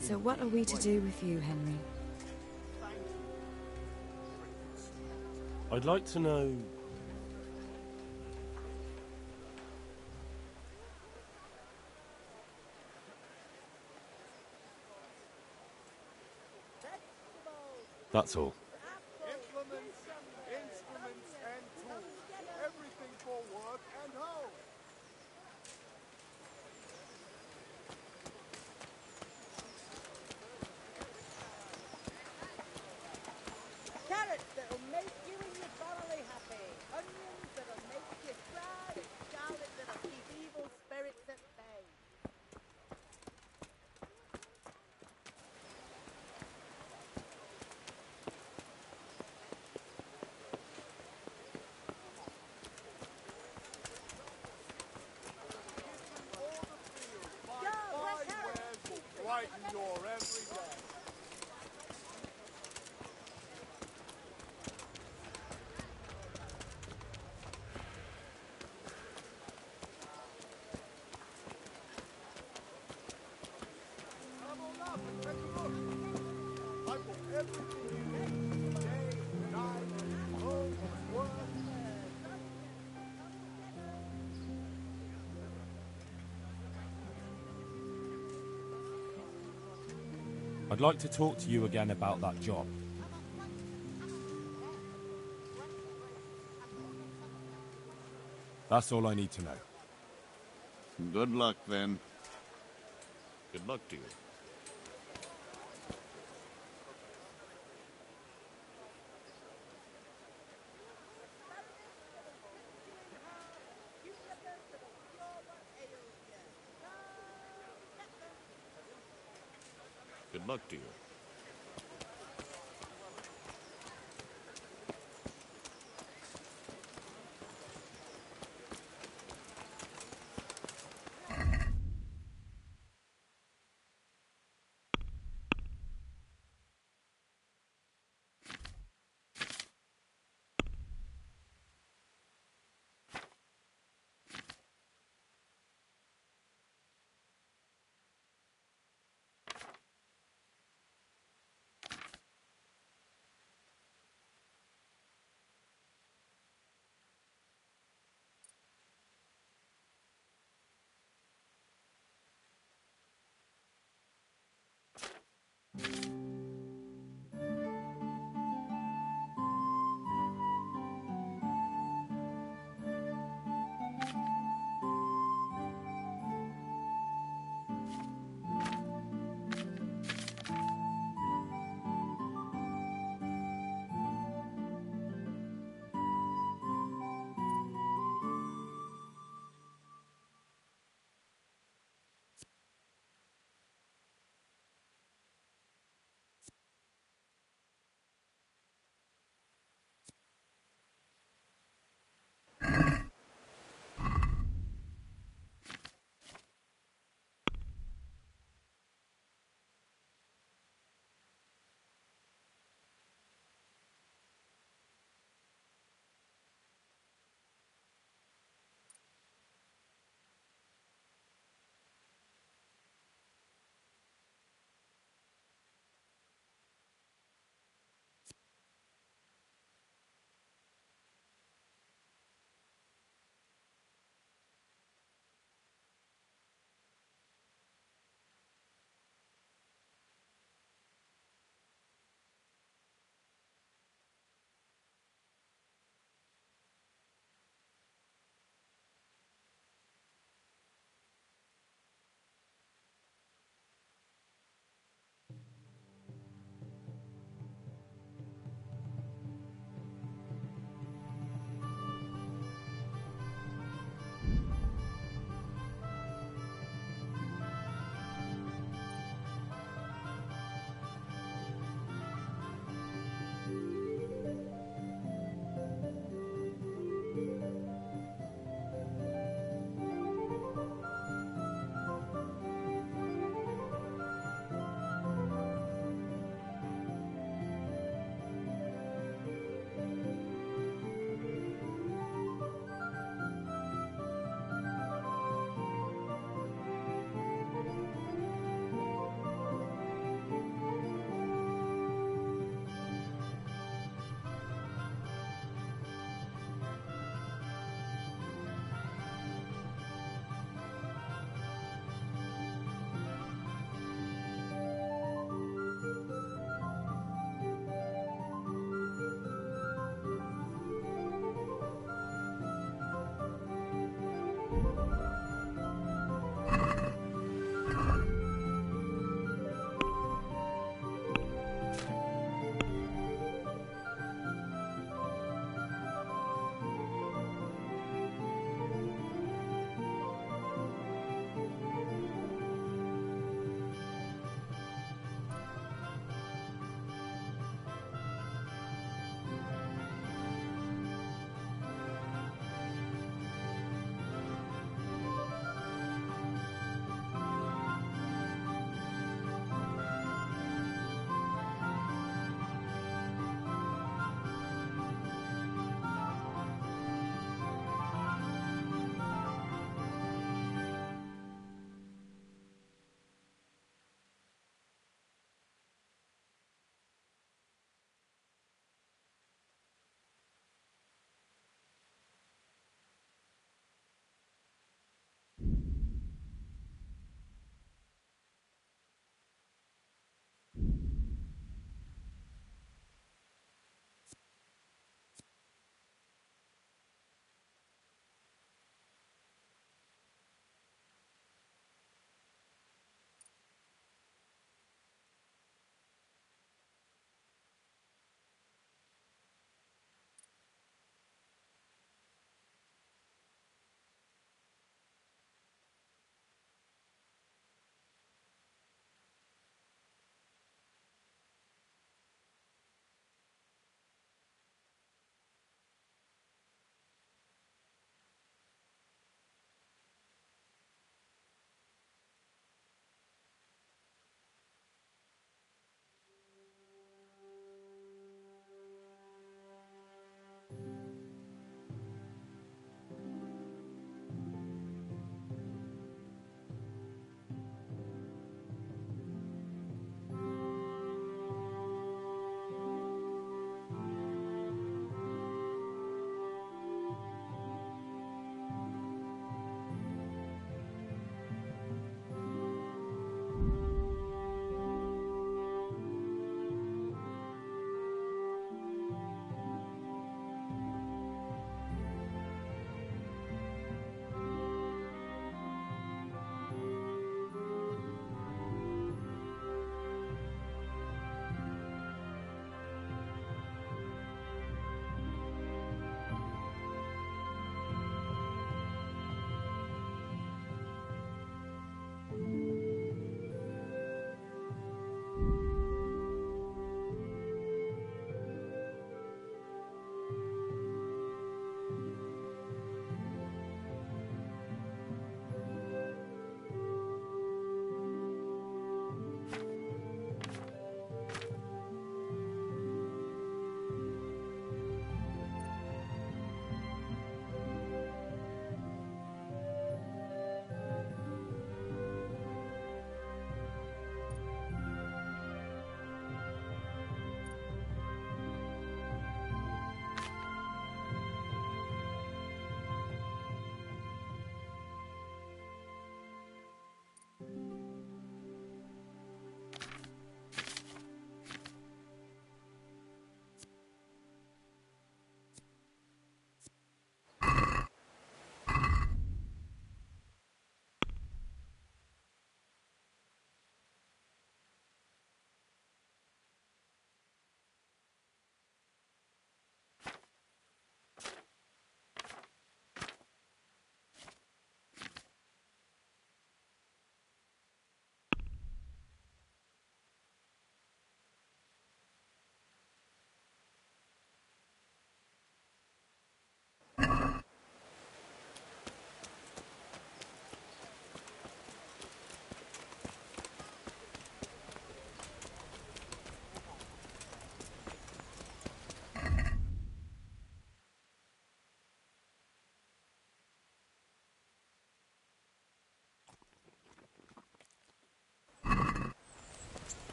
So what are we to do with you, Henry? I'd like to know... That's all. Implements, instruments, and tools. Everything for work and home. Carrots that'll make you and your family happy. Onions that'll make you proud. And scarlet that'll keep evil spirits at bay. Brighten your every day. Come on up and take a look. I've got everything you need. Day, night, home, work. I'd like to talk to you again about that job. That's all I need to know. Good luck, then. Good luck to you. Good luck to you.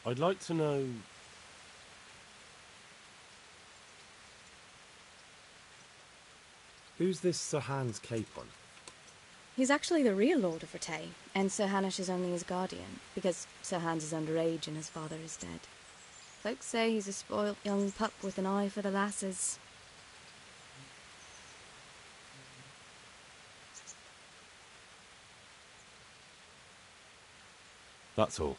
I'd like to know... Who's this Sir Hans Capon? He's actually the real Lord of Rattay, and Sir Hanush is only his guardian, because Sir Hans is underage and his father is dead. Folks say he's a spoilt young pup with an eye for the lasses. That's all.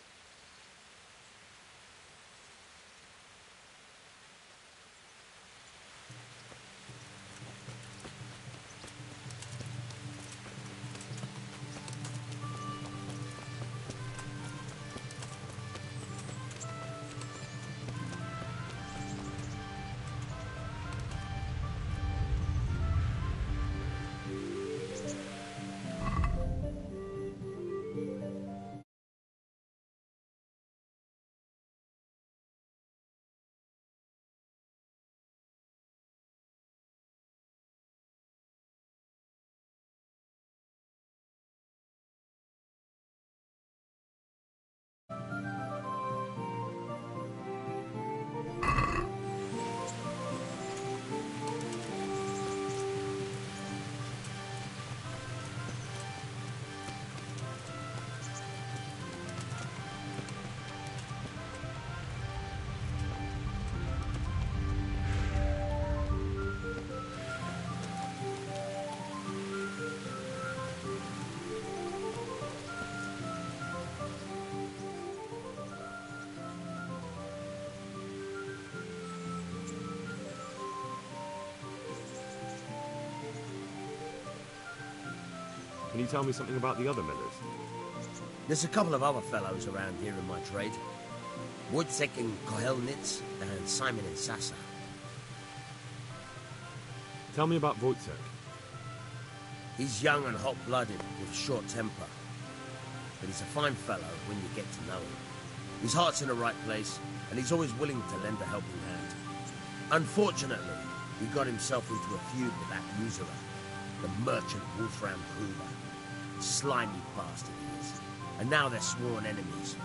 Can you tell me something about the other millers? There's a couple of other fellows around here in my trade. Wojciech in Kohelnitz and Simon in Sasa. Tell me about Wojciech. He's young and hot-blooded with a short temper. But he's a fine fellow when you get to know him. His heart's in the right place, and he's always willing to lend a helping hand. Unfortunately, he got himself into a feud with that usurer, the merchant Wolfram Kruger. Slimy bastard he is. And now they're sworn enemies.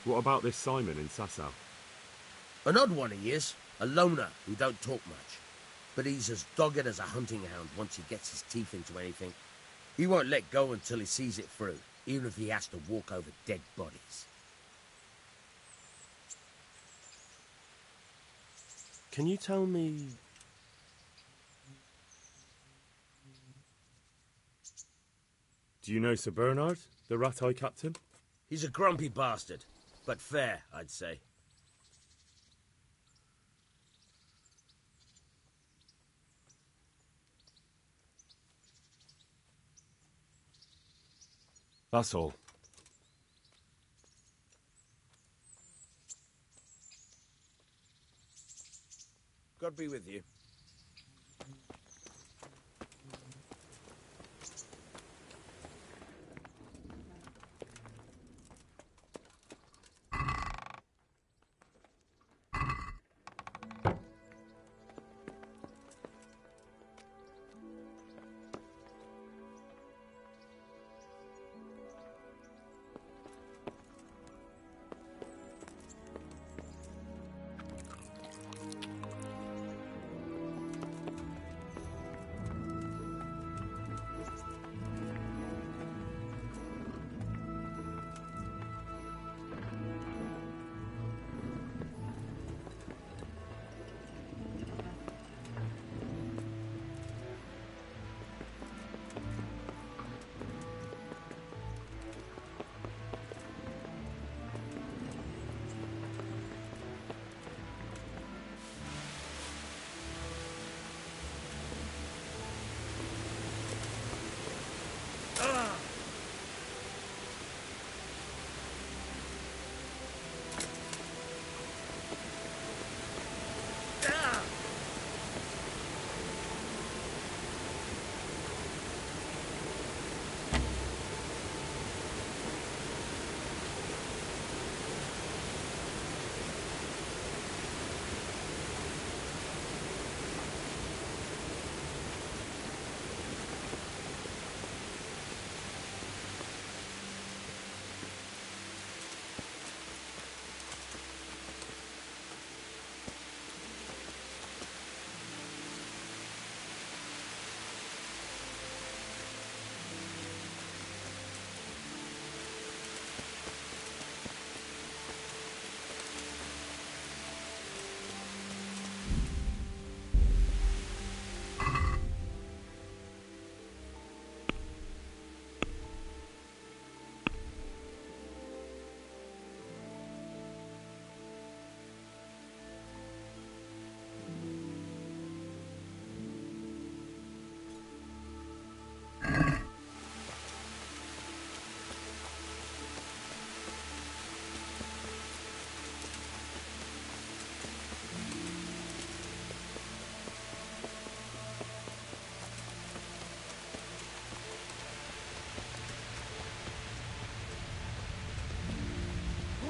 What about this Simon in Sasau? An odd one he is. A loner who don't talk much. But he's as dogged as a hunting hound once he gets his teeth into anything. He won't let go until he sees it through, even if he has to walk over dead bodies. Can you tell me... Do you know Sir Bernard, the Rattay captain? He's a grumpy bastard, but fair, I'd say. That's all. God be with you.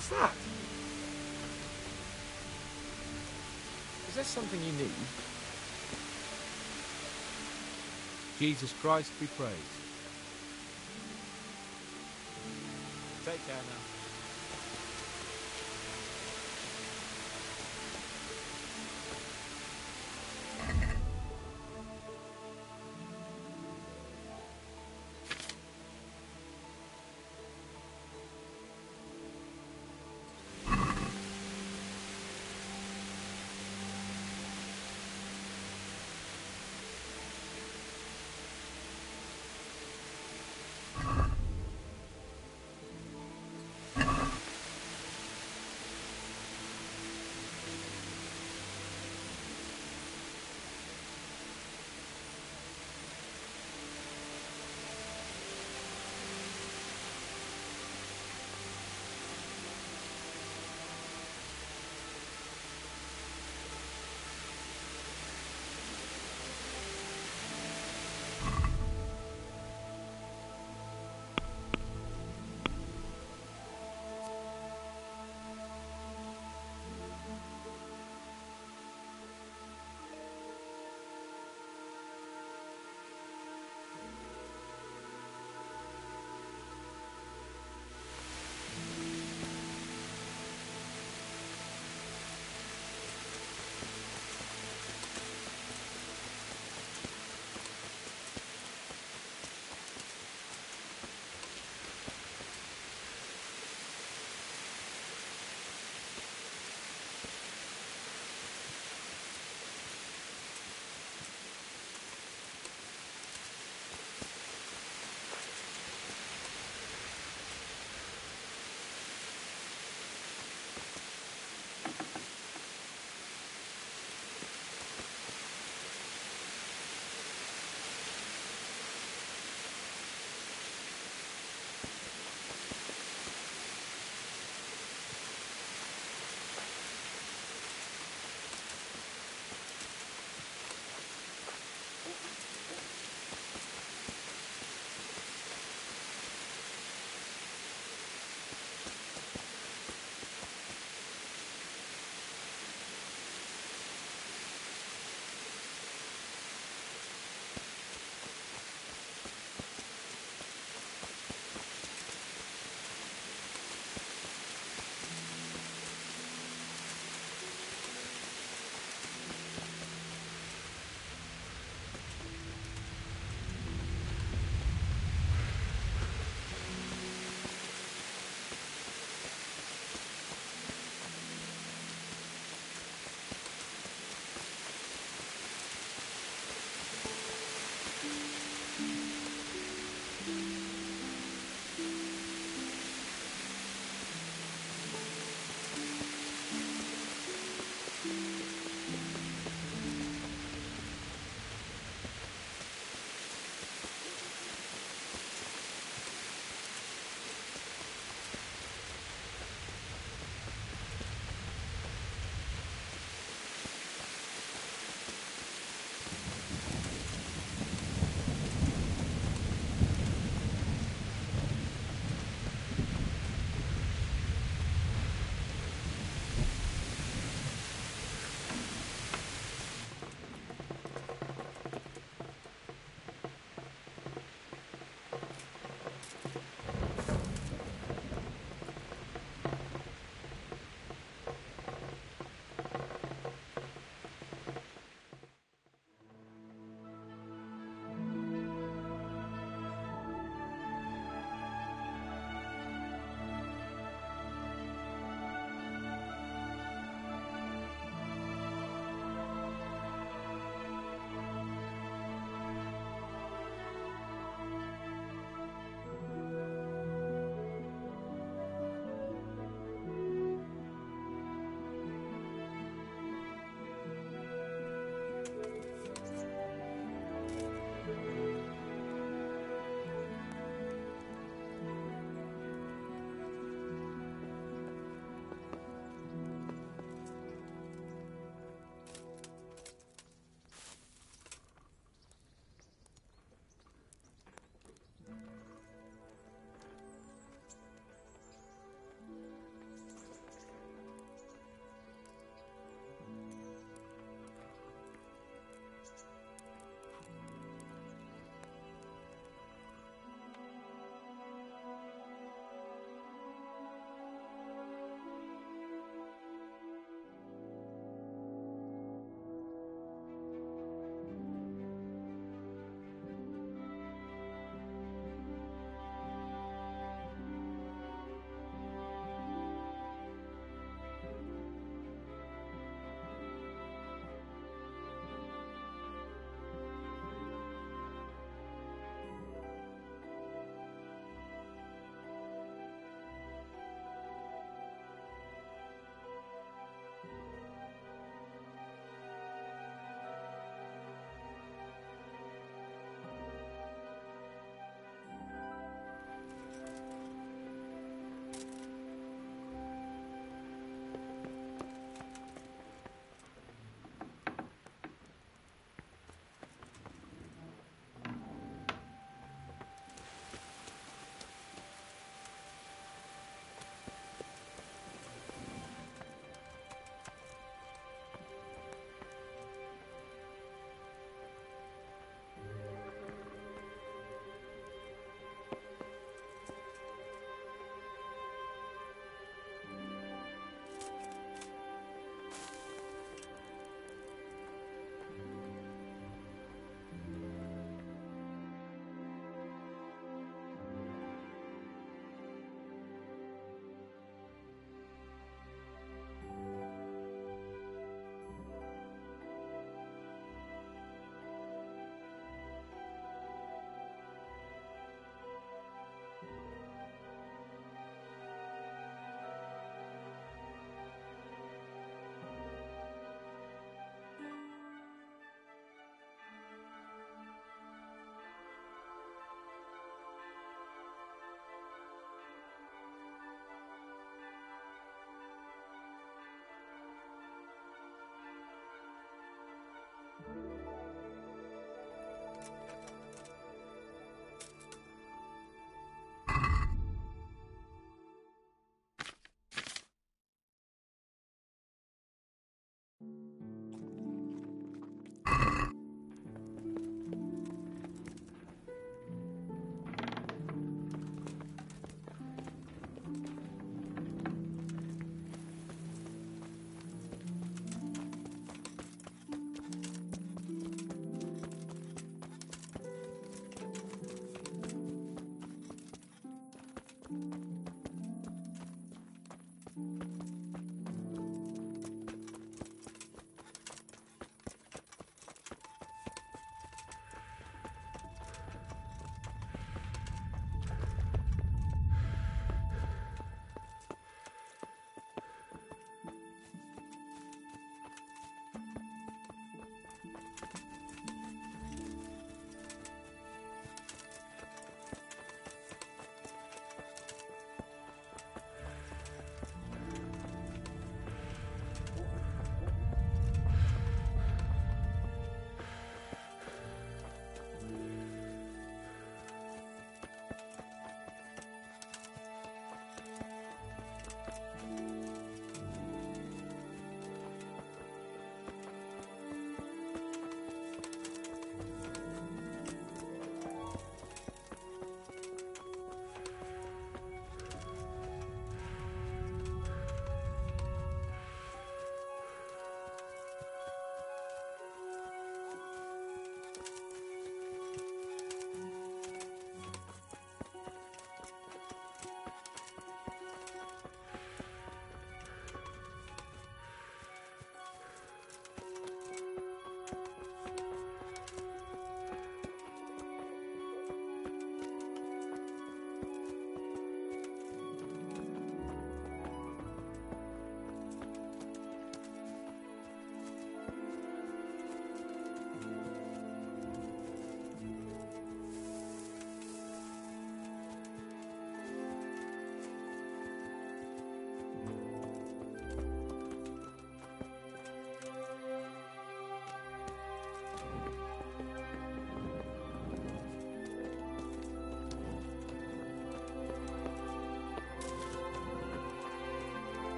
What's that? Is there something you need? Jesus Christ be praised. Take care now.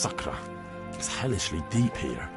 Sakra. It's hellishly deep here.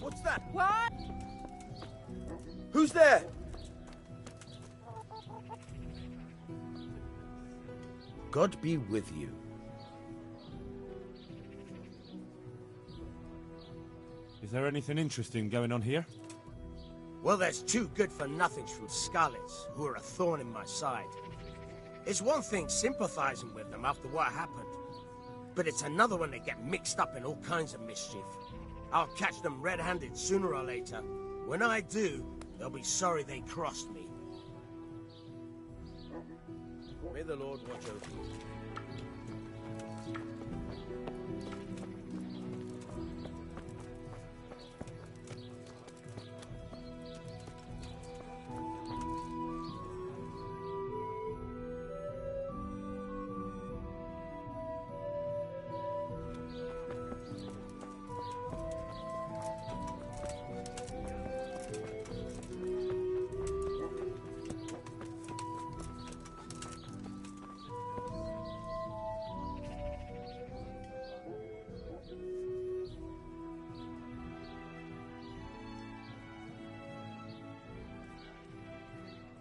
What's that? What? Who's there? God be with you. Is there anything interesting going on here? Well, there's two good-for-nothings from Scarlets who are a thorn in my side. It's one thing sympathizing with them after what happened, but it's another when they get mixed up in all kinds of mischief. I'll catch them red-handed sooner or later. When I do, they'll be sorry they crossed me. May the Lord watch over you.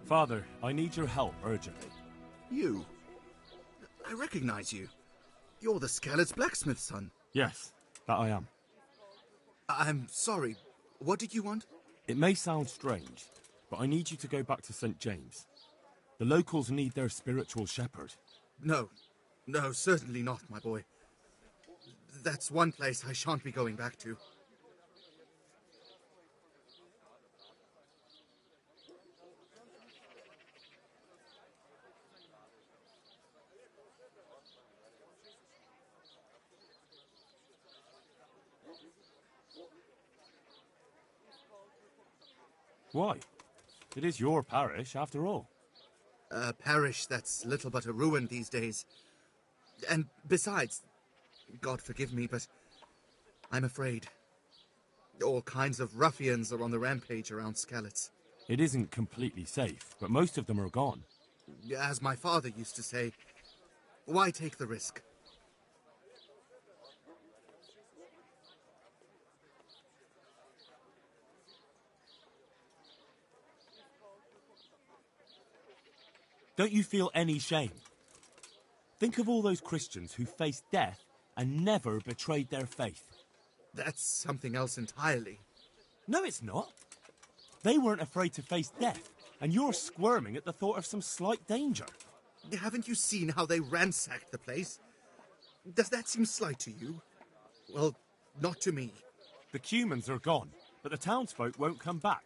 Father, I need your help urgently. You? I recognize you. You're the Scarlet's blacksmith's son. Yes, that I am. I'm sorry. What did you want? It may sound strange, but I need you to go back to St. James. The locals need their spiritual shepherd. No, certainly not, my boy. That's one place I shan't be going back to. Why? It is your parish, after all. A parish that's little but a ruin these days. And besides, God forgive me, but I'm afraid. All kinds of ruffians are on the rampage around Scarlets. It isn't completely safe, but most of them are gone. As my father used to say, why take the risk? Don't you feel any shame? Think of all those Christians who faced death and never betrayed their faith. That's something else entirely. No, it's not. They weren't afraid to face death, and you're squirming at the thought of some slight danger. Haven't you seen how they ransacked the place? Does that seem slight to you? Well, not to me. The Cumans are gone, but the townsfolk won't come back.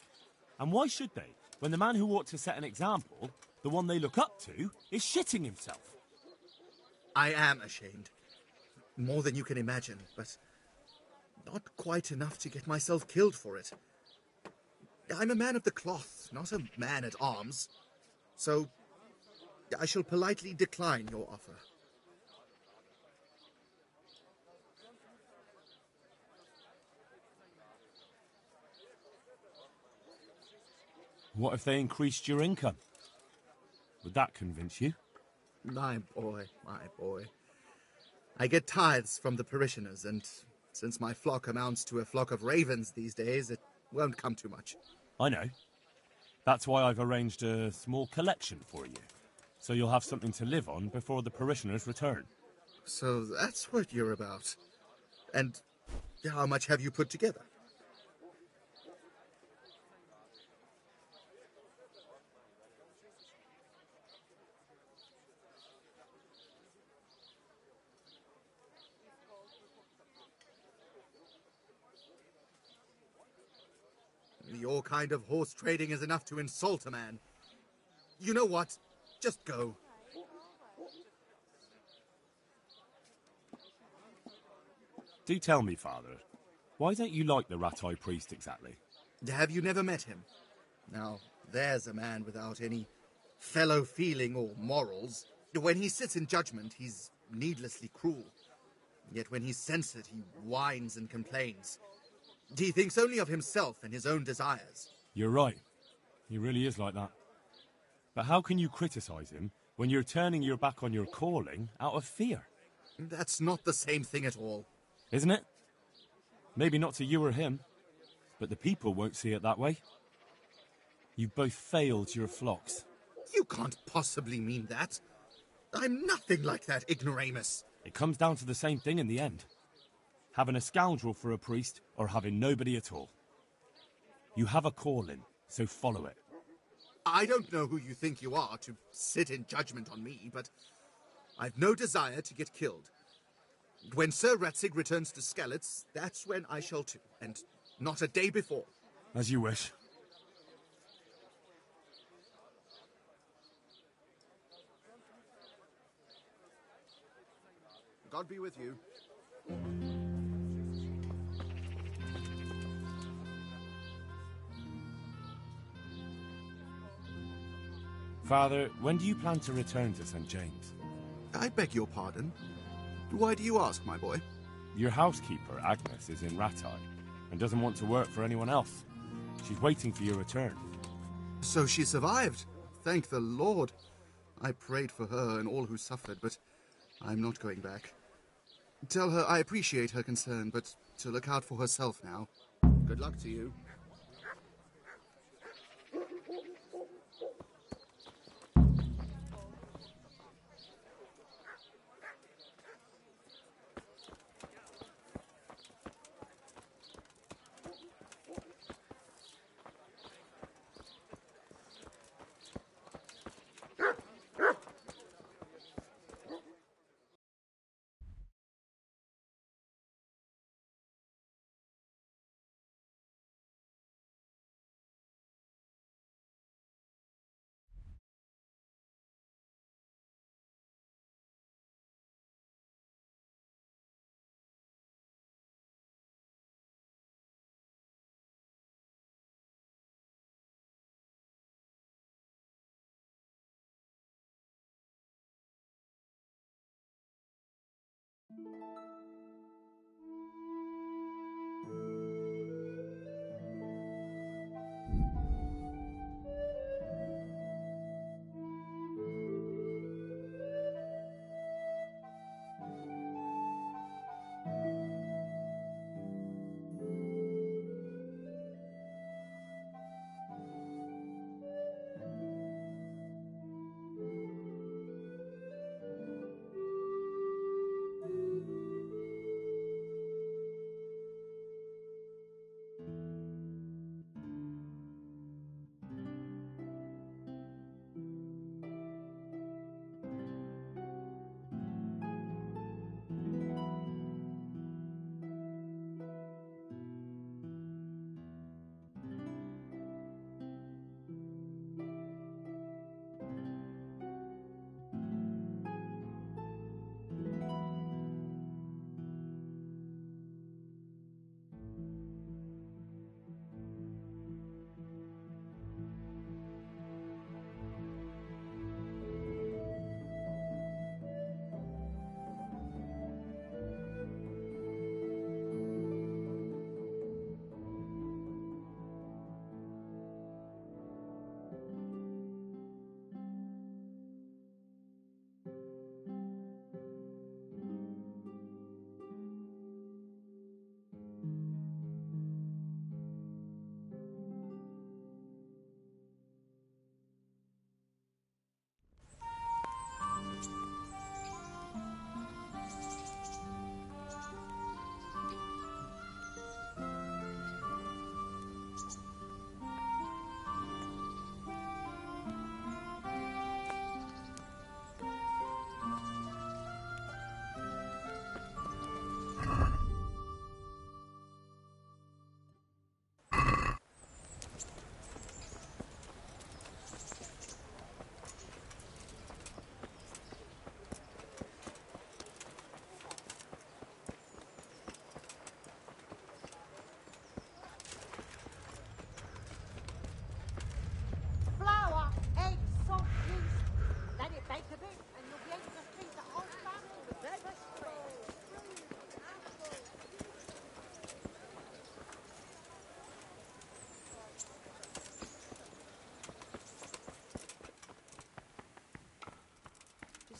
And why should they, when the man who ought to set an example, the one they look up to, is shitting himself? I am ashamed. More than you can imagine, but not quite enough to get myself killed for it. I'm a man of the cloth, not a man at arms. So, I shall politely decline your offer. What if they increased your income? Would that convince you? My boy. I get tithes from the parishioners, and since my flock amounts to a flock of ravens these days, it won't come to much. I know. That's why I've arranged a small collection for you, so you'll have something to live on before the parishioners return. So that's what you're about. And how much have you put together? Your kind of horse trading is enough to insult a man. You know what? Just go. Do tell me, Father, why don't you like the Rat-Eye priest exactly? Have you never met him? Now, there's a man without any fellow feeling or morals. When he sits in judgment, he's needlessly cruel. Yet when he's censored, he whines and complains. He thinks only of himself and his own desires. You're right. He really is like that. But how can you criticize him when you're turning your back on your calling out of fear? That's not the same thing at all. Isn't it? Maybe not to you or him. But the people won't see it that way. You've both failed your flocks. You can't possibly mean that. I'm nothing like that, ignoramus. It comes down to the same thing in the end. Having a scoundrel for a priest, or having nobody at all. You have a calling, so follow it. I don't know who you think you are to sit in judgment on me, but I've no desire to get killed. When Sir Ratzig returns to Skalitz, that's when I shall too, and not a day before. As you wish. God be with you. Father, when do you plan to return to St. James? I beg your pardon. Why do you ask, my boy? Your housekeeper, Agnes, is in Rattay, and doesn't want to work for anyone else. She's waiting for your return. So she survived. Thank the Lord. I prayed for her and all who suffered, but I'm not going back. Tell her I appreciate her concern, but to look out for herself now. Good luck to you.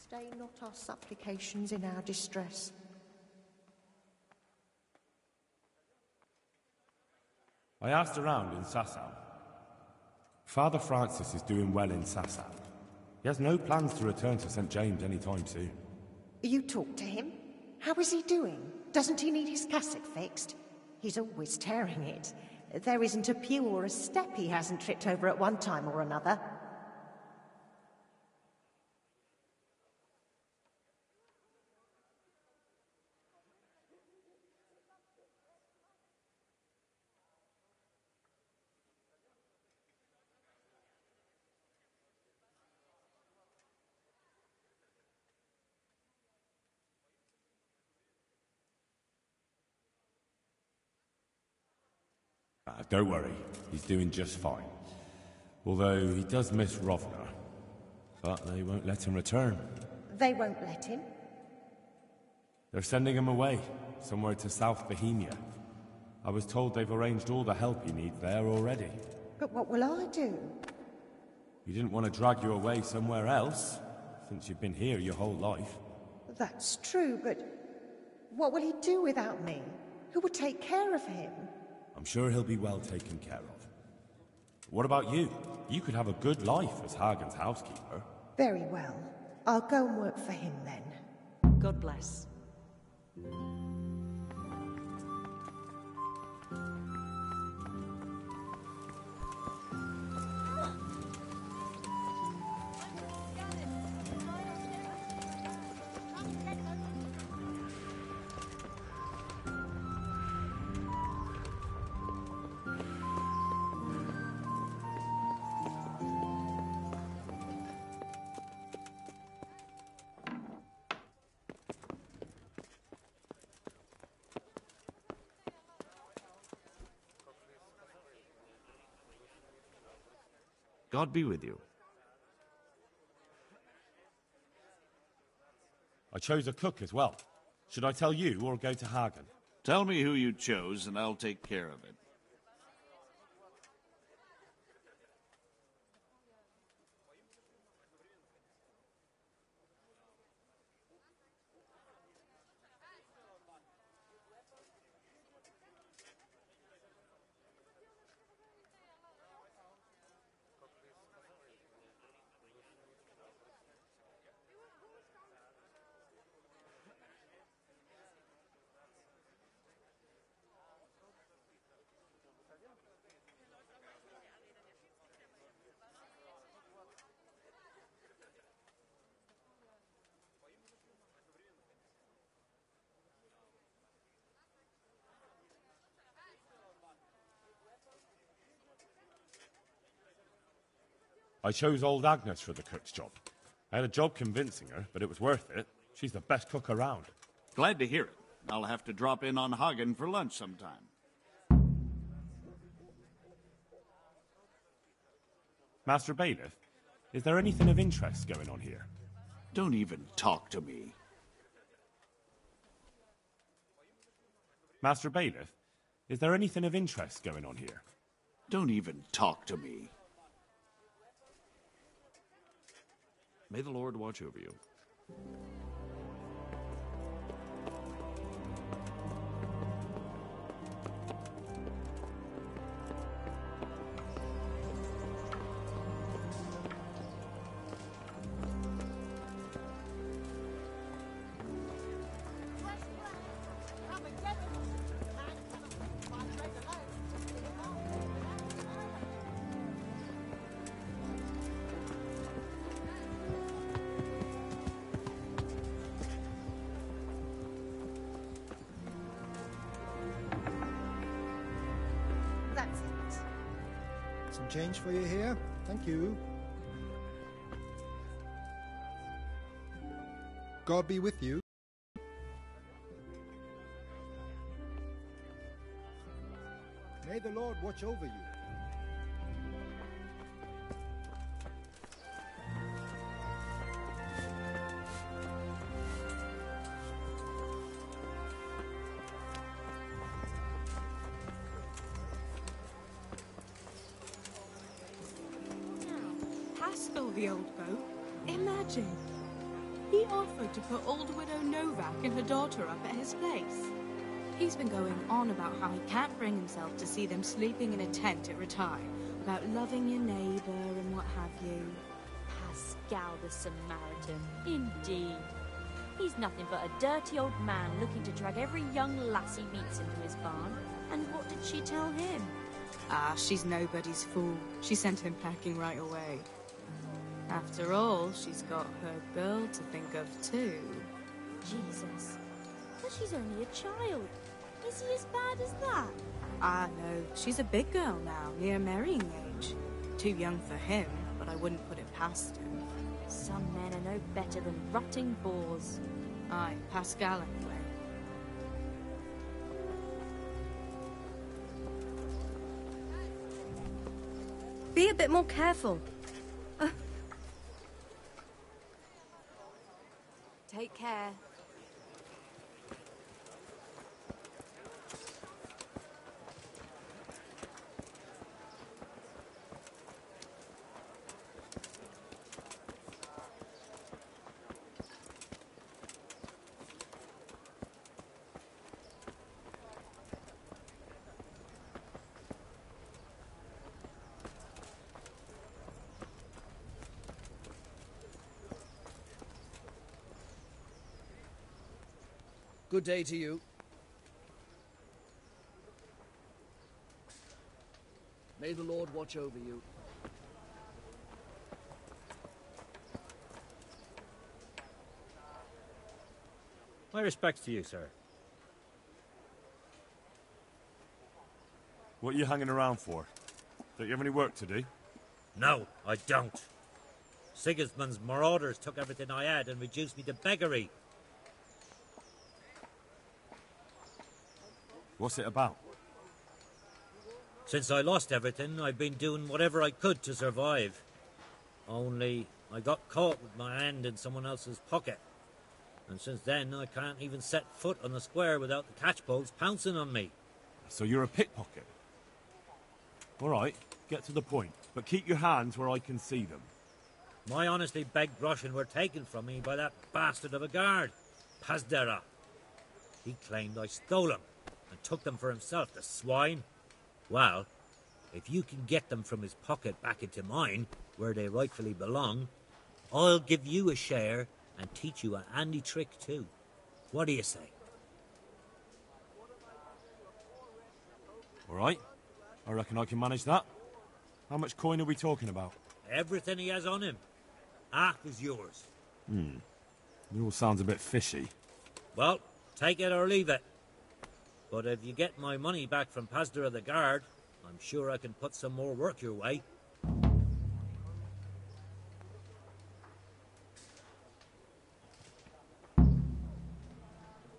Stay not our supplications in our distress. I asked around in Sasau. Father Francis is doing well in Sasau. He has no plans to return to St. James anytime soon. You talked to him? How is he doing? Doesn't he need his cassock fixed? He's always tearing it. There isn't a pew or a step he hasn't tripped over at one time or another. Don't worry, he's doing just fine. Although he does miss Rovna. But they won't let him return. They won't let him? They're sending him away, somewhere to South Bohemia. I was told they've arranged all the help he needs there already. But what will I do? You didn't want to drag you away somewhere else, since you've been here your whole life. That's true, but what will he do without me? Who will take care of him? I'm sure he'll be well taken care of. What about you? You could have a good life as Hagen's housekeeper. Very well. I'll go and work for him then. God bless. God be with you. I chose a cook as well. Should I tell you or go to Hagen? Tell me who you chose and I'll take care of it. I chose old Agnes for the cook's job. I had a job convincing her, but it was worth it. She's the best cook around. Glad to hear it. I'll have to drop in on Hagen for lunch sometime. Master Bailiff, is there anything of interest going on here? Don't even talk to me. Master Bailiff, is there anything of interest going on here? Don't even talk to me. May the Lord watch over you. That's it. Some change for you here. Thank you. God be with you. May the Lord watch over you. Haskell, the old boat. Imagine. He offered to put old widow Novak and her daughter up at his place. He's been going on about how he can't bring himself to see them sleeping in a tent at Retire, about loving your neighbour and what have you. Pascal the Samaritan, indeed. He's nothing but a dirty old man looking to drag every young lass he meets into his barn. And what did she tell him? Ah, she's nobody's fool. She sent him packing right away. After all, she's got her girl to think of too. Jesus. But she's only a child. Is he as bad as that? Ah, no. She's a big girl now, near marrying age. Too young for him, but I wouldn't put it past him. Some men are no better than rotting boars. Aye, Pascal anyway. Be a bit more careful. Take care. Good day to you. May the Lord watch over you. My respects to you, sir. What are you hanging around for? Don't you have any work to do? No, I don't. Sigismund's marauders took everything I had and reduced me to beggary. What's it about? Since I lost everything, I've been doing whatever I could to survive. Only, I got caught with my hand in someone else's pocket. And since then, I can't even set foot on the square without the catchpoles pouncing on me. So you're a pickpocket? All right, get to the point. But keep your hands where I can see them. My honestly begged groschen were taken from me by that bastard of a guard, Podddera. He claimed I stole them and took them for himself, the swine. Well, if you can get them from his pocket back into mine, where they rightfully belong, I'll give you a share and teach you a handy trick too. What do you say? All right, I reckon I can manage that. How much coin are we talking about? Everything he has on him. Half is yours. It all sounds a bit fishy. Well, take it or leave it. But if you get my money back from Podddera the guard, I'm sure I can put some more work your way.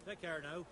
Take care now.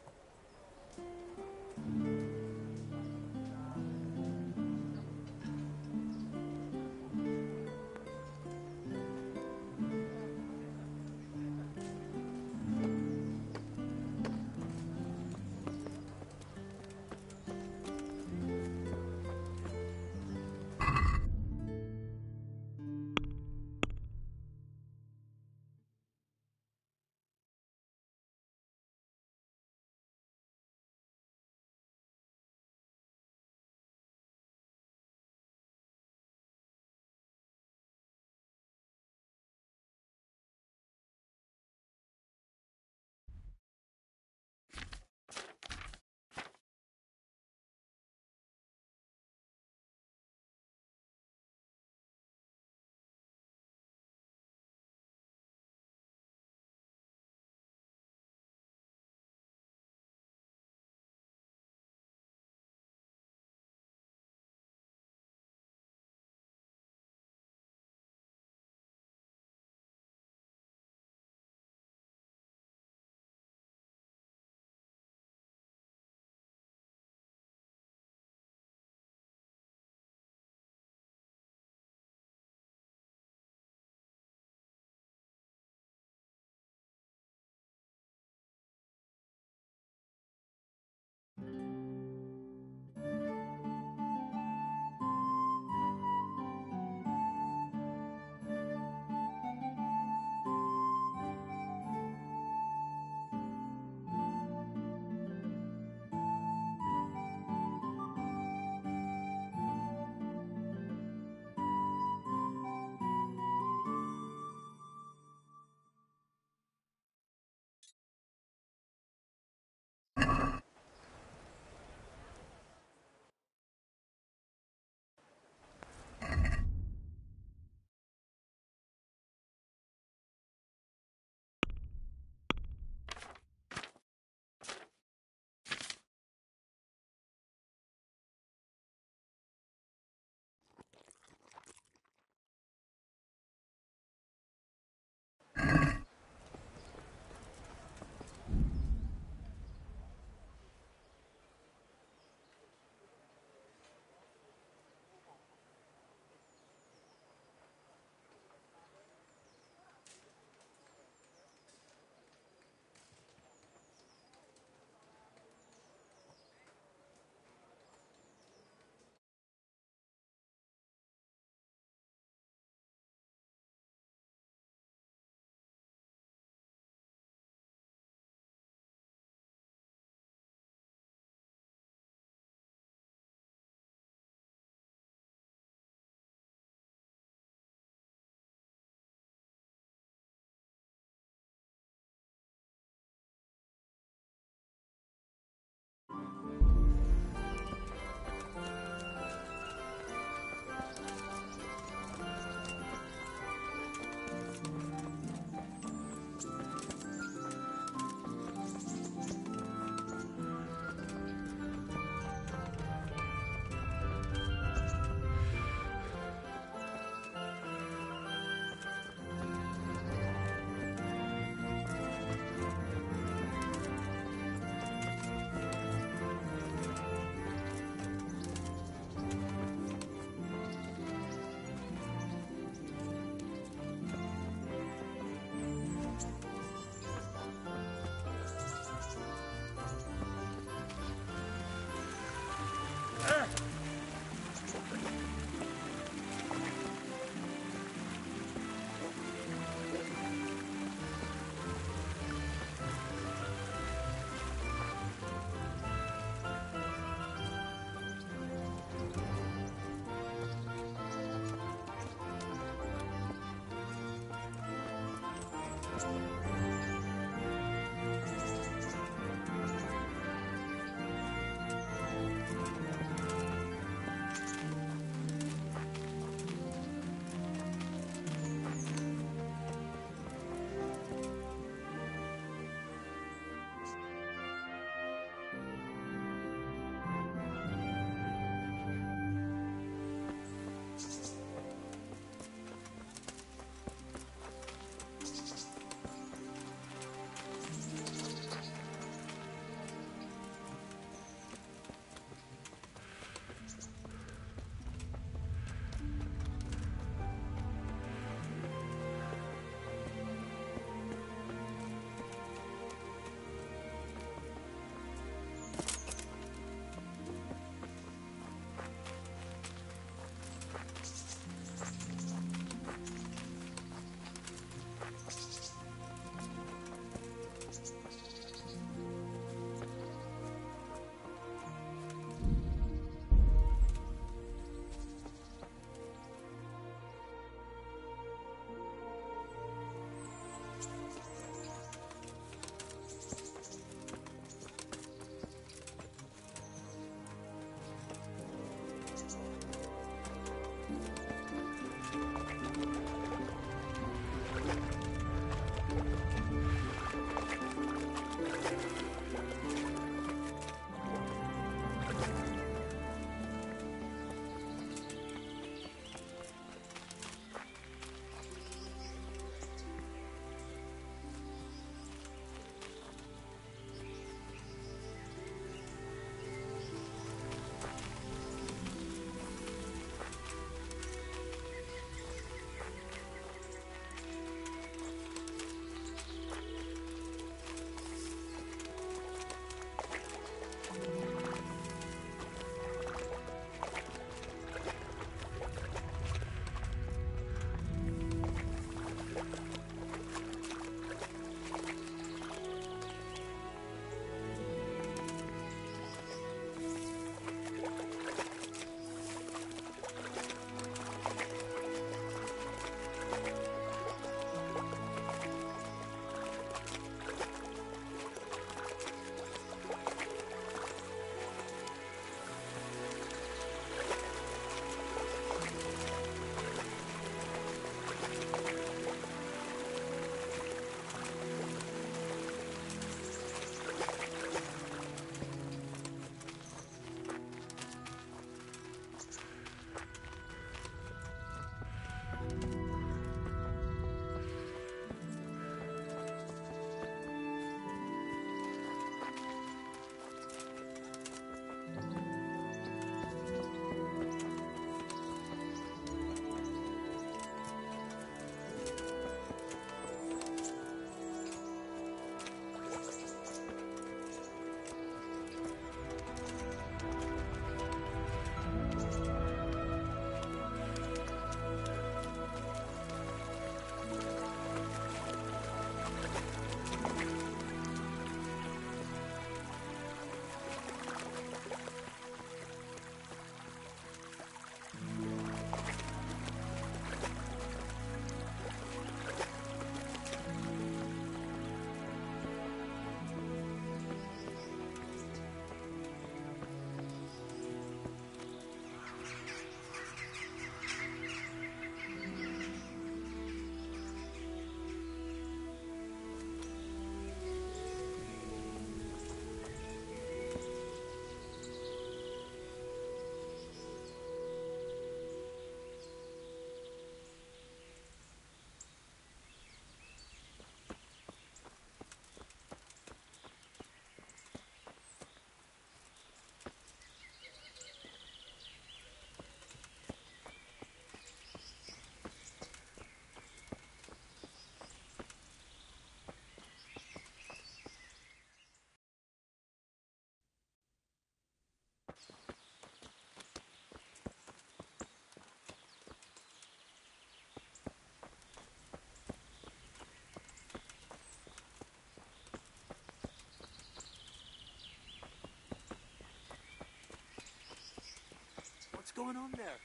going on there?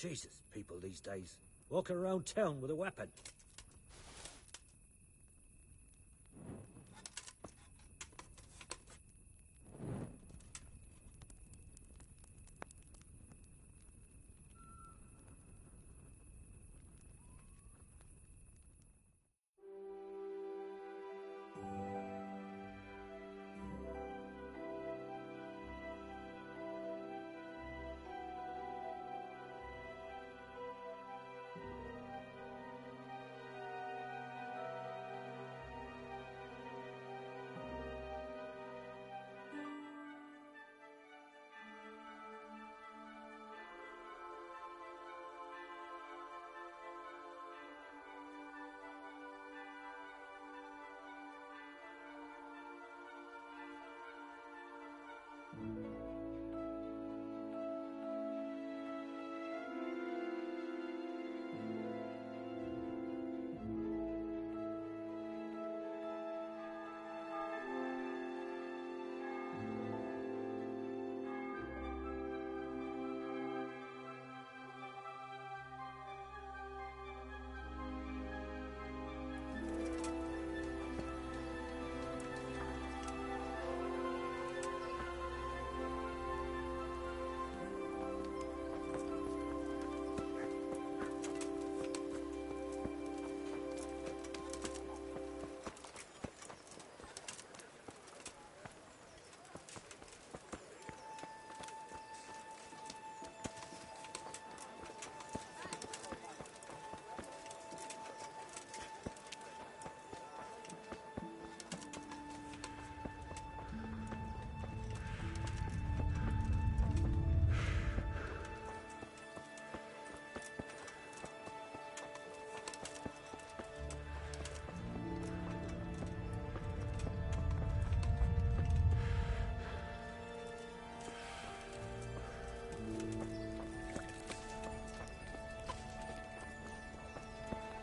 Jesus, people these days. Walking around town with a weapon.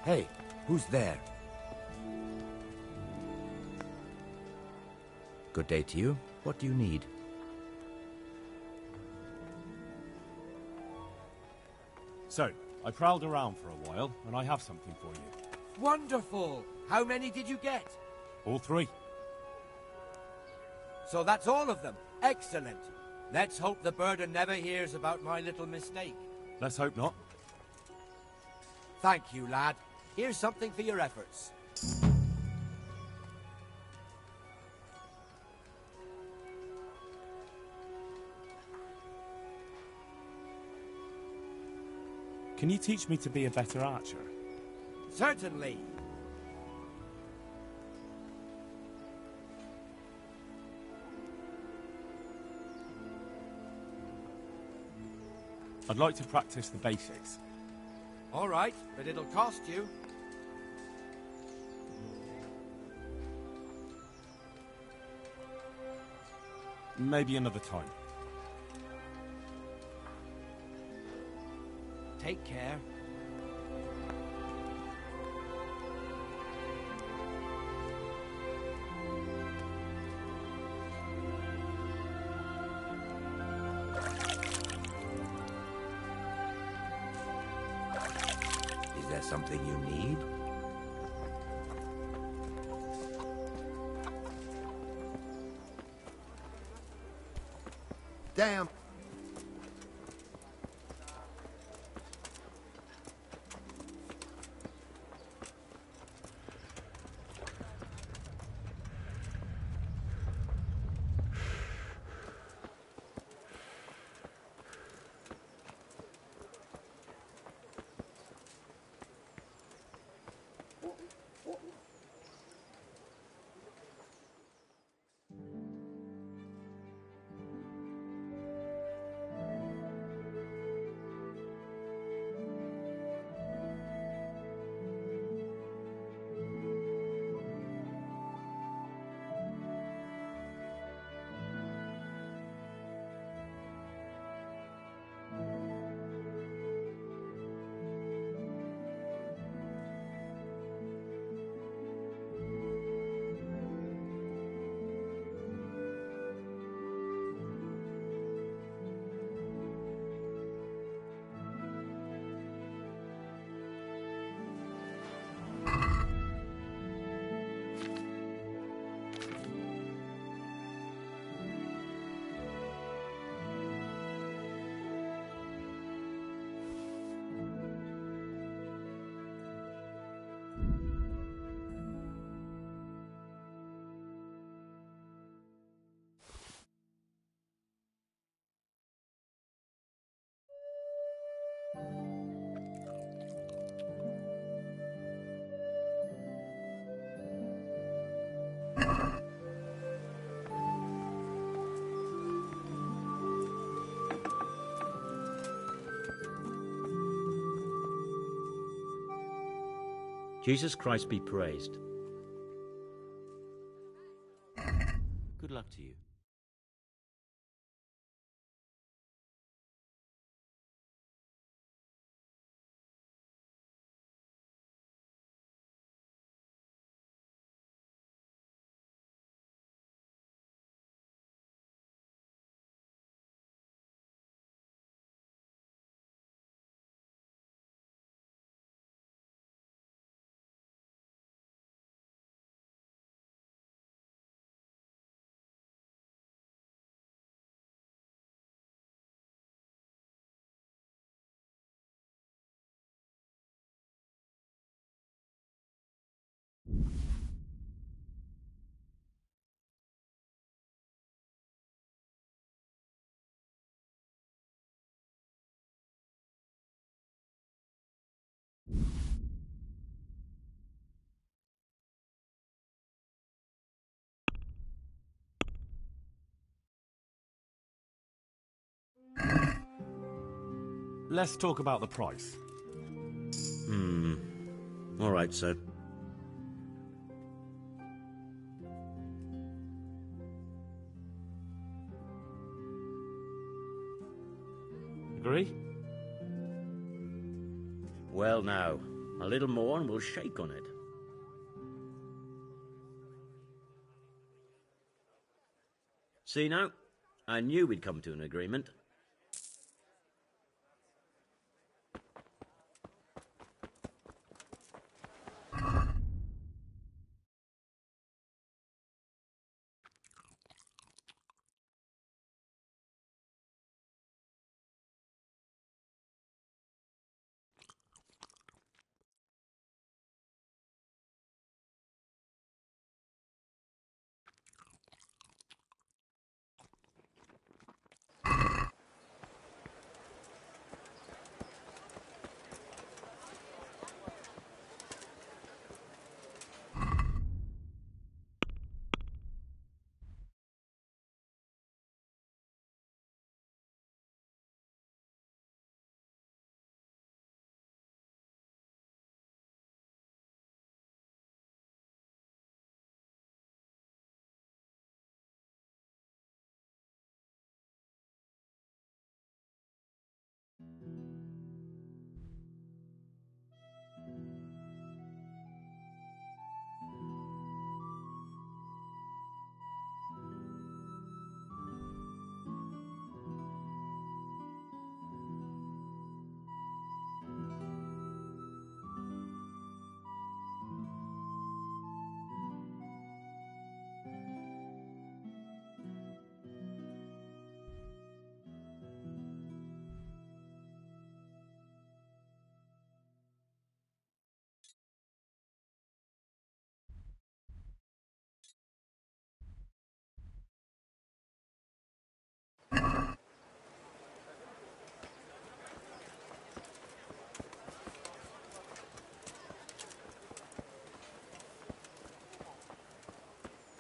Hey, who's there? Good day to you. What do you need? So, I prowled around for a while, and I have something for you. Wonderful! How many did you get? All 3. So that's all of them. Excellent. Let's hope the burden never hears about my little mistake. Let's hope not. Thank you, lad. Here's something for your efforts. Can you teach me to be a better archer? Certainly. I'd like to practice the basics. All right, but it'll cost you. Maybe another time. Take care. Is there something you need? Damn. Jesus Christ be praised. Good luck to you. Let's talk about the price. All right, sir. Agree? Well, now, a little more and we'll shake on it. See now, I knew we'd come to an agreement.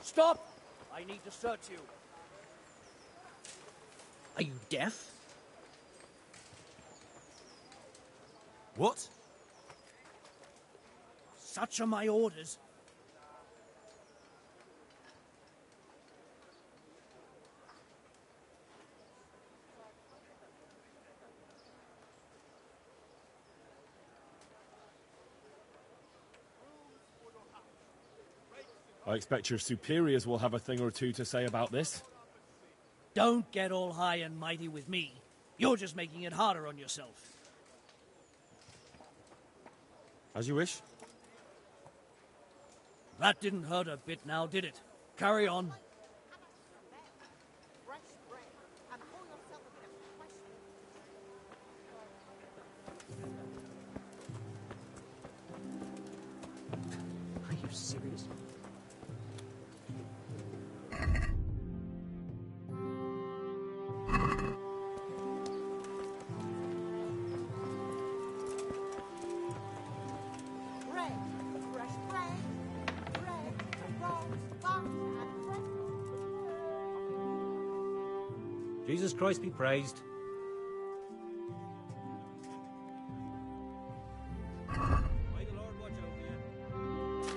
Stop! I need to search you. Are you deaf? What? Such are my orders. I expect your superiors will have a thing or two to say about this. Don't get all high and mighty with me. You're just making it harder on yourself. As you wish. That didn't hurt a bit now, did it? Carry on. Are you serious? Jesus Christ be praised. May the Lord watch over you.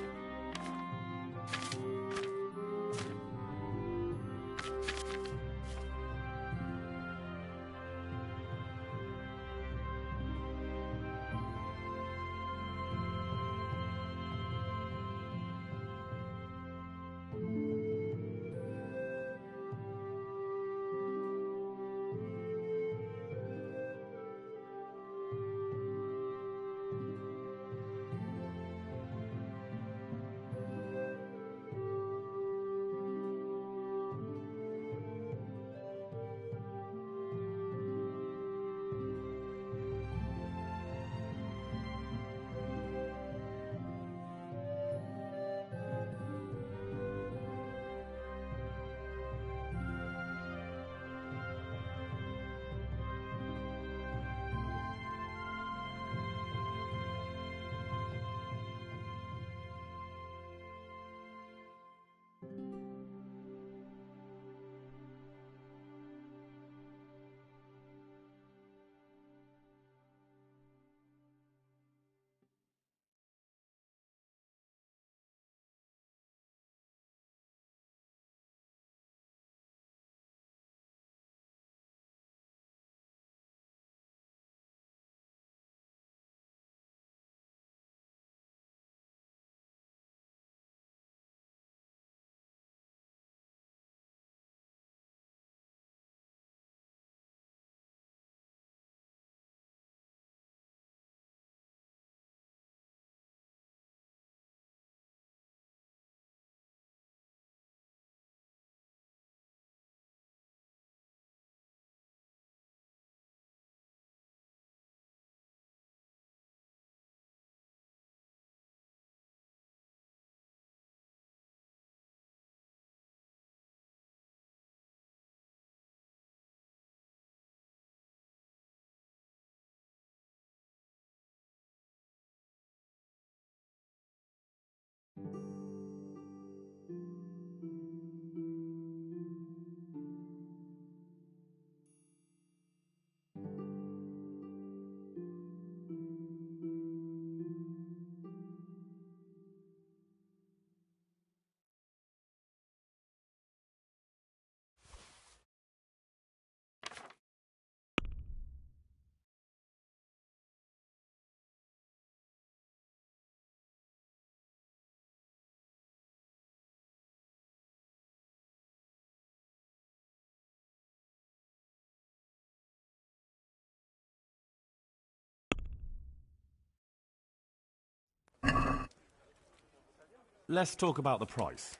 Let's talk about the price.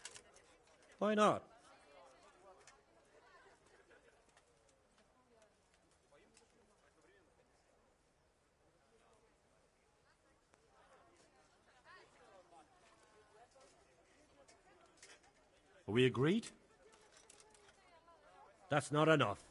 Why not? Are we agreed? That's not enough.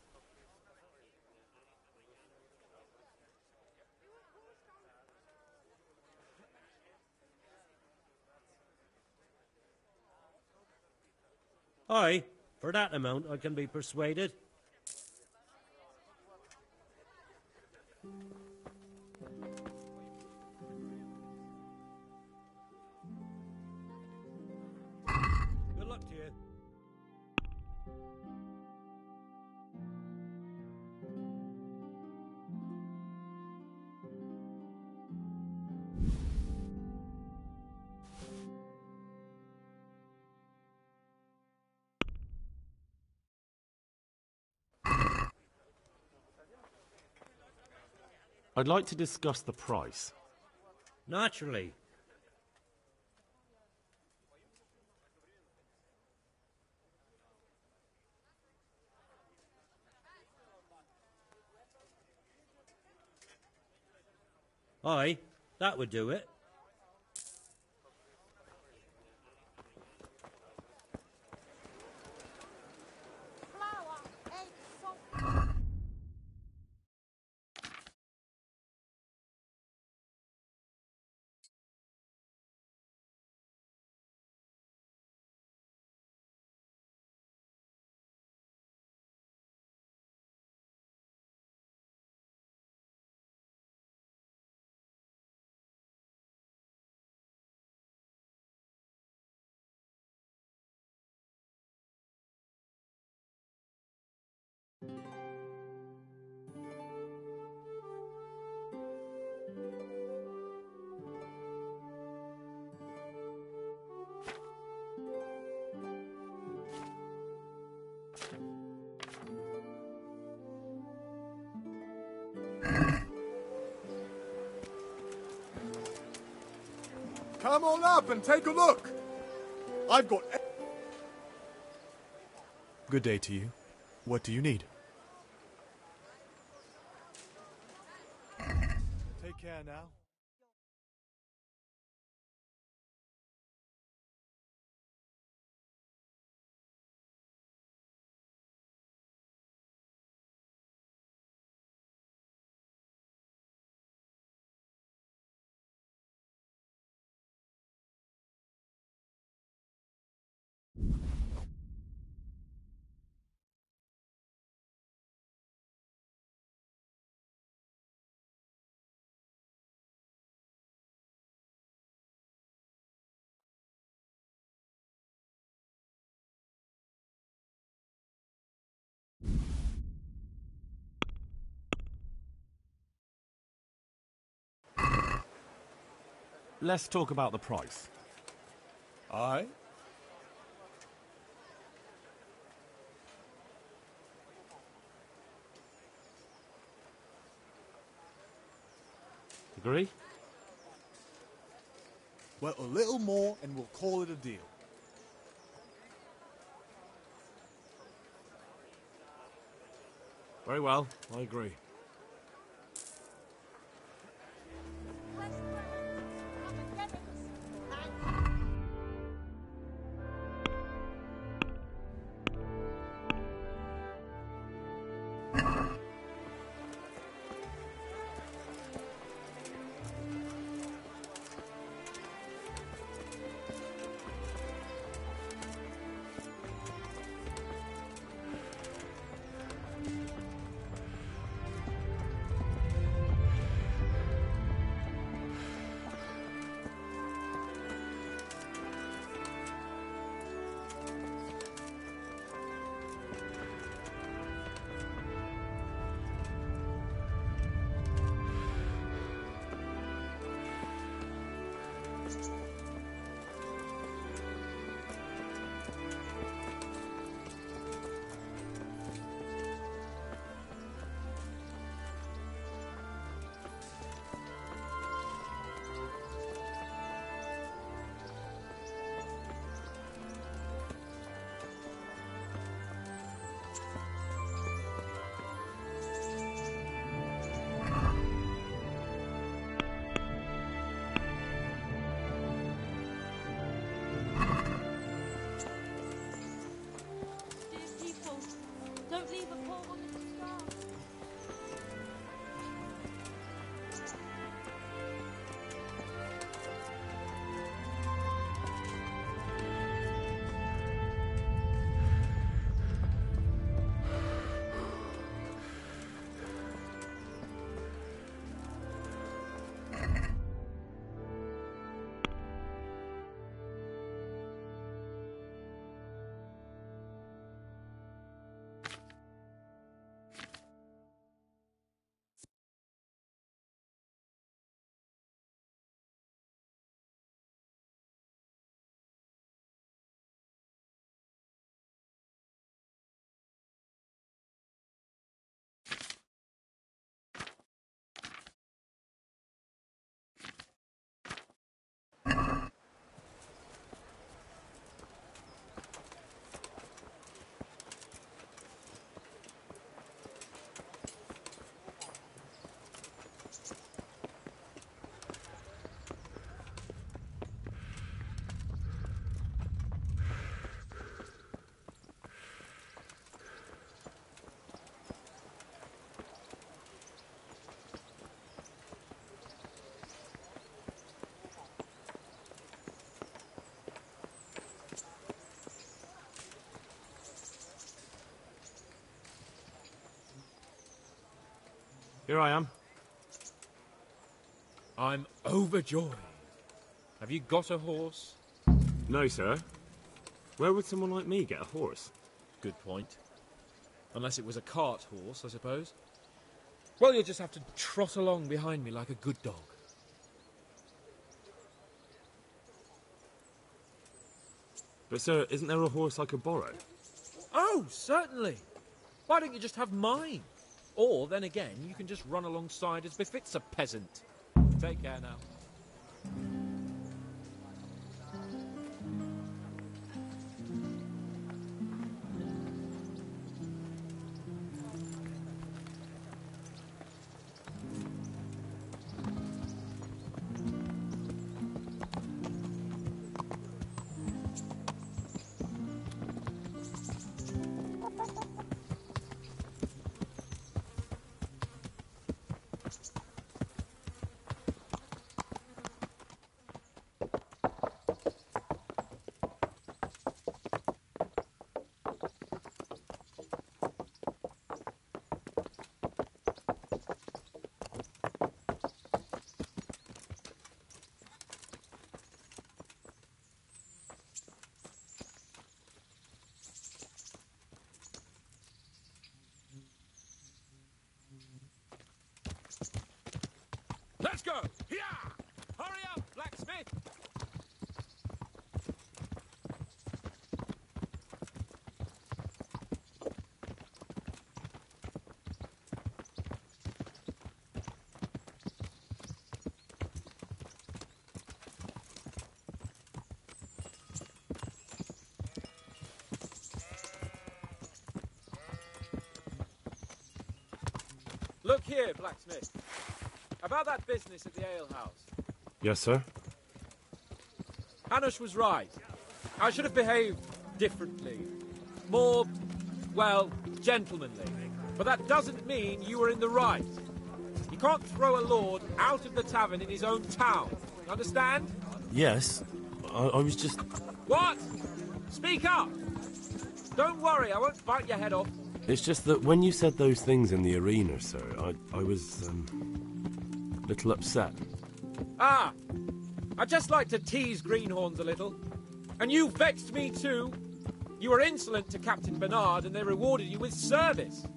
Aye, for that amount I can be persuaded. Good luck to you. I'd like to discuss the price. Naturally. Aye, that would do it. Come on up and take a look. I've got... Good day to you. What do you need? Take care now. Let's talk about the price. Aye? Agree? Well, a little more and we'll call it a deal. Very well, I agree. Don't leave a poor woman to starve. Here I am. I'm overjoyed. Have you got a horse? No, sir. Where would someone like me get a horse? Good point. Unless it was a cart horse, I suppose. Well, you'll just have to trot along behind me like a good dog. But, sir, isn't there a horse I could borrow? Oh, certainly. Why don't you just have mine? Or, then again, you can just run alongside as befits a peasant. Take care now. Look here, blacksmith. About that business at the alehouse. Yes, sir? Hanush was right. I should have behaved differently. More, well, gentlemanly. But that doesn't mean you were in the right. You can't throw a lord out of the tavern in his own town. You understand? Yes. I was just... What? Speak up! Don't worry, I won't bite your head off. It's just that when you said those things in the arena, sir, I was, a little upset. Ah! I just like to tease greenhorns a little. And you vexed me too. You were insolent to Captain Bernard and they rewarded you with service.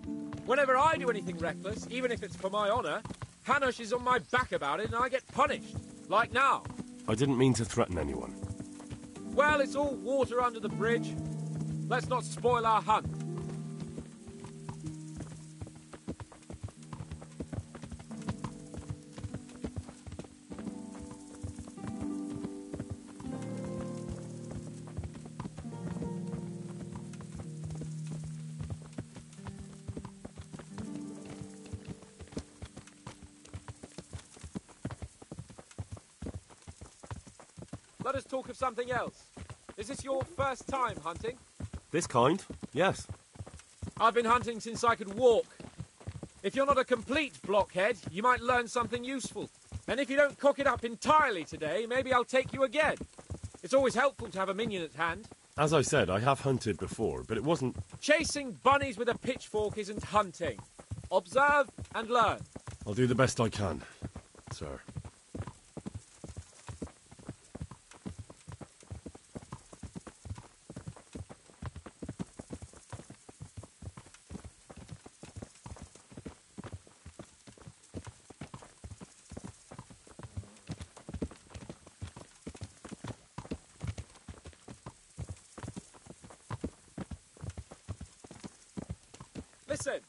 Whenever I do anything reckless, even if it's for my honour, Hanush is on my back about it and I get punished. Like now. I didn't mean to threaten anyone. Well, it's all water under the bridge. Let's not spoil our hunt. Let us talk of something else. Is this your first time hunting? This kind? Yes. I've been hunting since I could walk. If you're not a complete blockhead, you might learn something useful. And if you don't cock it up entirely today, maybe I'll take you again. It's always helpful to have a minion at hand. As I said, I have hunted before, but it wasn't... Chasing bunnies with a pitchfork isn't hunting. Observe and learn. I'll do the best I can, sir. Listen,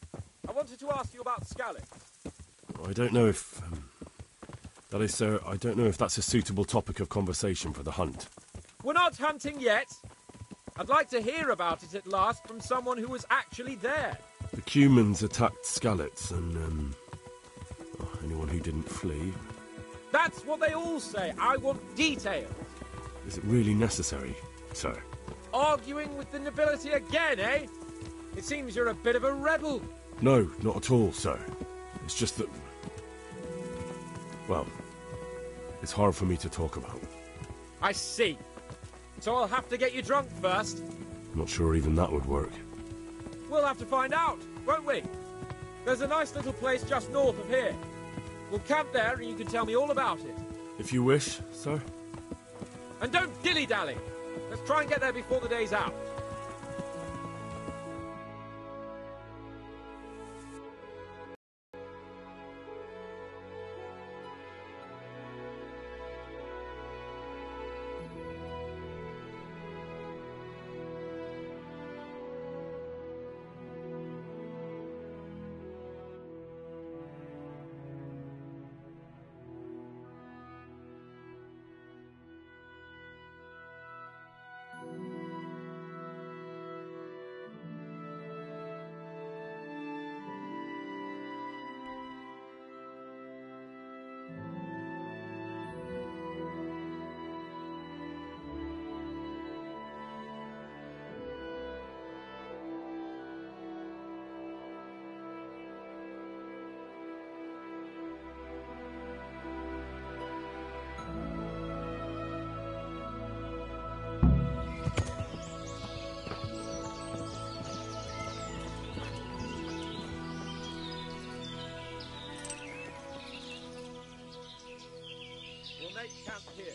I wanted to ask you about scallops. I don't know if... that is, sir, I don't know if that's a suitable topic of conversation for the hunt. We're not hunting yet. I'd like to hear about it at last from someone who was actually there. The Cumans attacked Scallots and, anyone who didn't flee. That's what they all say. I want details. Is it really necessary, sir? Arguing with the nobility again, eh? It seems you're a bit of a rebel. No, not at all, sir. It's just that... well, it's hard for me to talk about. I see. So I'll have to get you drunk first. I'm not sure even that would work. We'll have to find out, won't we? There's a nice little place just north of here. We'll camp there and you can tell me all about it. If you wish, sir. And don't dilly-dally. Let's try and get there before the day's out. We'll make camp here.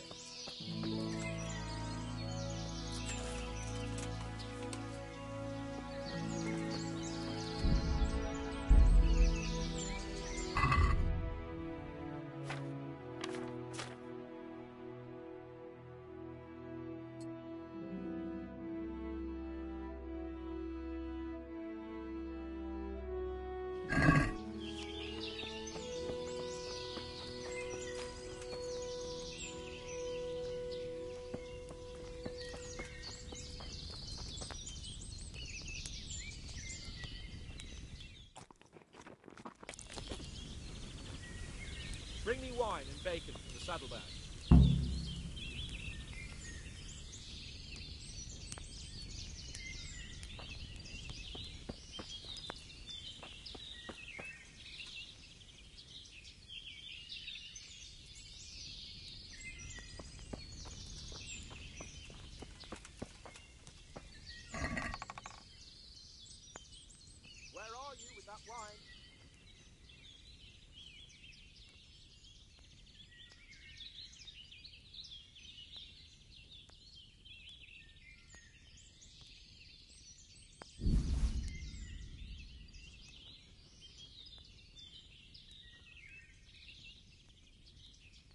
Bring me wine and bacon from the saddlebag. Where are you with that wine?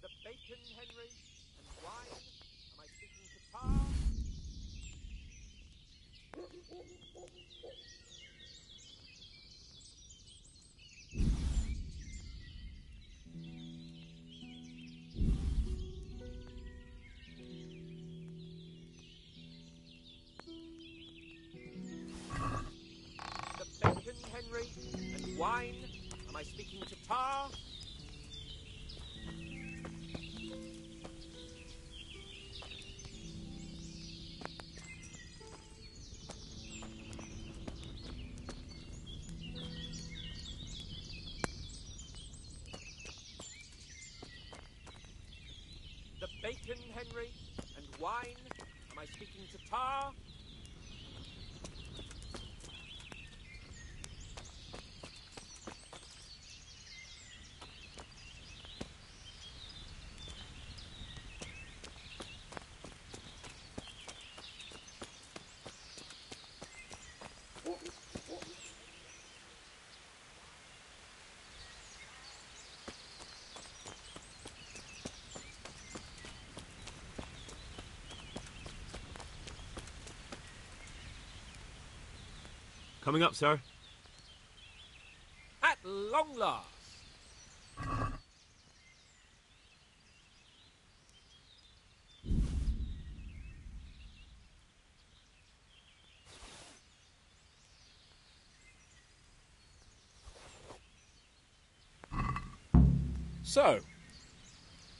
The bacon, Henry, and wine. Am I speaking to tar? The bacon, Henry, and wine. Am I speaking to tar? The bacon, Henry, and wine. Am I speaking to tar? Coming up, sir. At long last. So,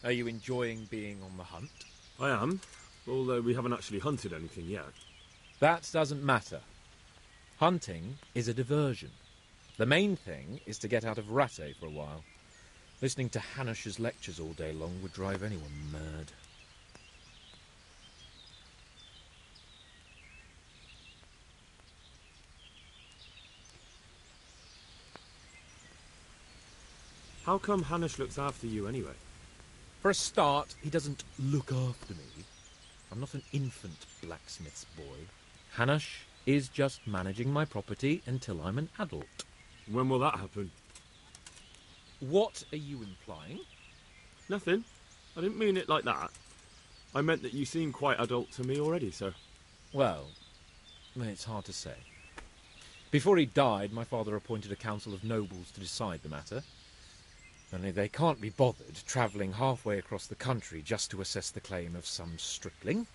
are you enjoying being on the hunt? I am, although we haven't actually hunted anything yet. That doesn't matter. Hunting is a diversion. The main thing is to get out of Rattay for a while. Listening to Hanush's lectures all day long would drive anyone mad. How come Hanush looks after you anyway? For a start, he doesn't look after me. I'm not an infant blacksmith's boy. Hanush is just managing my property until I'm an adult. When will that happen? What are you implying? Nothing. I didn't mean it like that. I meant that you seem quite adult to me already, sir. Well, it's hard to say. Before he died, my father appointed a council of nobles to decide the matter. Only they can't be bothered travelling halfway across the country just to assess the claim of some stripling.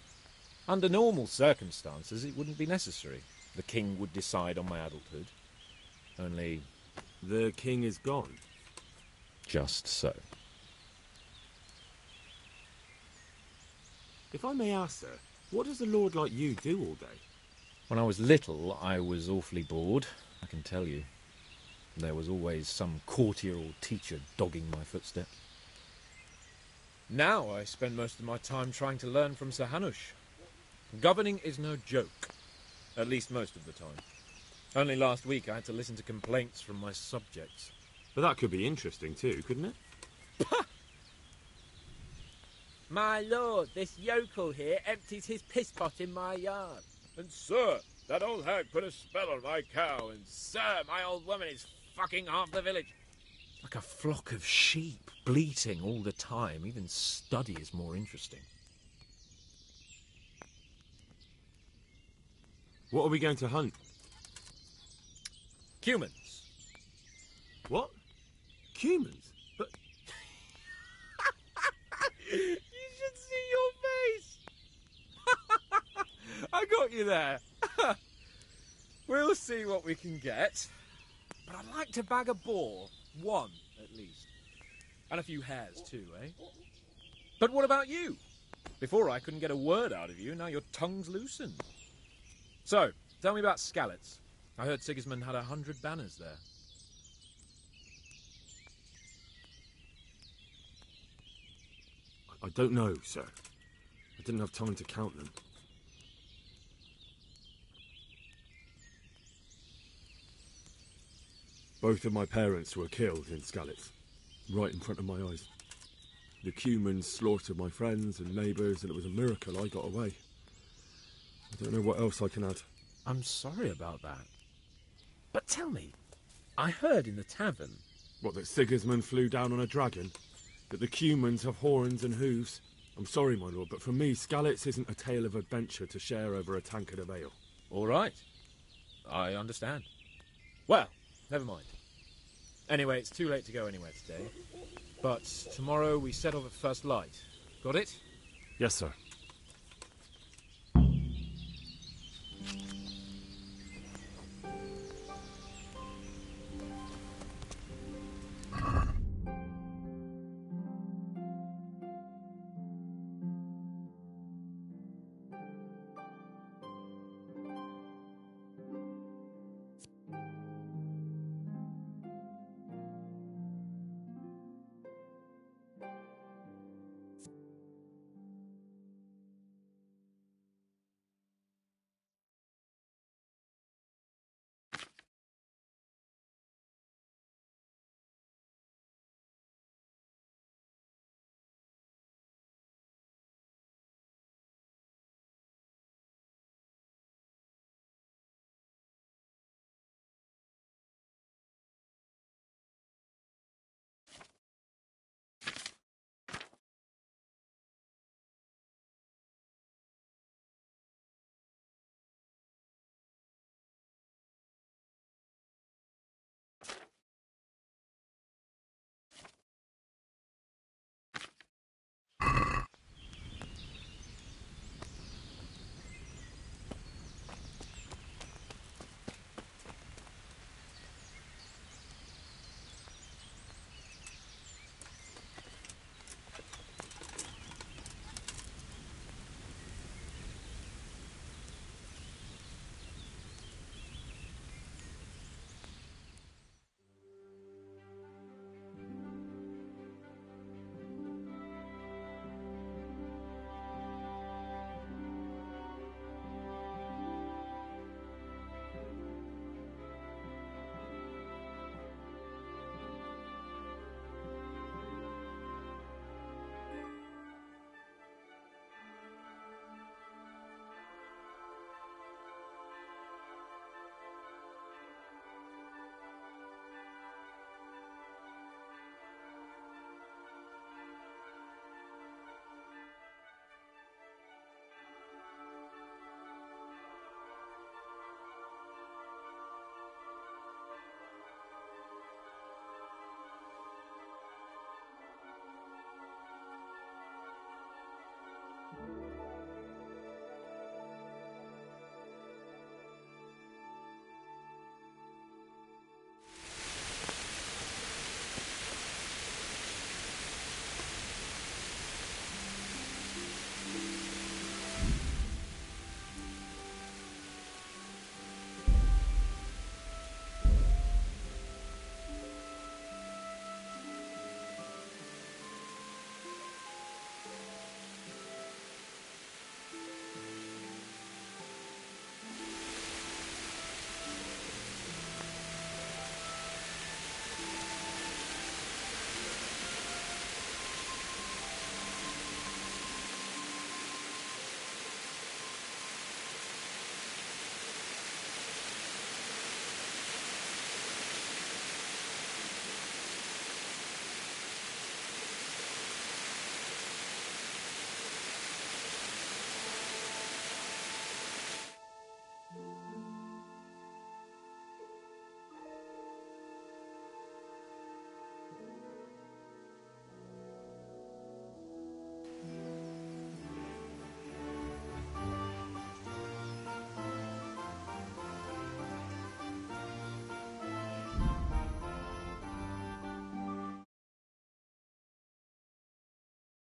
Under normal circumstances, it wouldn't be necessary. The king would decide on my adulthood. Only... The king is gone. Just so. If I may ask, sir, what does a lord like you do all day? When I was little, I was awfully bored, I can tell you. There was always some courtier or teacher dogging my footsteps. Now I spend most of my time trying to learn from Sir Hanush. Governing is no joke, at least most of the time. Only last week I had to listen to complaints from my subjects. But that could be interesting too, couldn't it? My lord, this yokel here empties his piss pot in my yard. And sir, that old hag put a spell on my cow, and Sir, my old woman is fucking half the village. Like a flock of sheep, bleating all the time. Even study is more interesting. What are we going to hunt? Humans. What? Humans? But... You should see your face! I got you there. We'll see what we can get. But I'd like to bag a boar. One, at least. And a few hairs too, eh? But what about you? Before I couldn't get a word out of you, now your tongue's loosened. So, tell me about Skalitz. I heard Sigismund had 100 banners there. I don't know, sir. I didn't have time to count them. Both of my parents were killed in Skalitz, right in front of my eyes. The Cumans slaughtered my friends and neighbours, and it was a miracle I got away. I don't know what else I can add. I'm sorry about that. But tell me, I heard in the tavern... What, that Sigismund flew down on a dragon? That the Cumans have horns and hooves? I'm sorry, my lord, but for me, Skalitz isn't a tale of adventure to share over a tankard of ale. All right. I understand. Well, never mind. Anyway, it's too late to go anywhere today. But tomorrow we set off at first light. Got it? Yes, sir.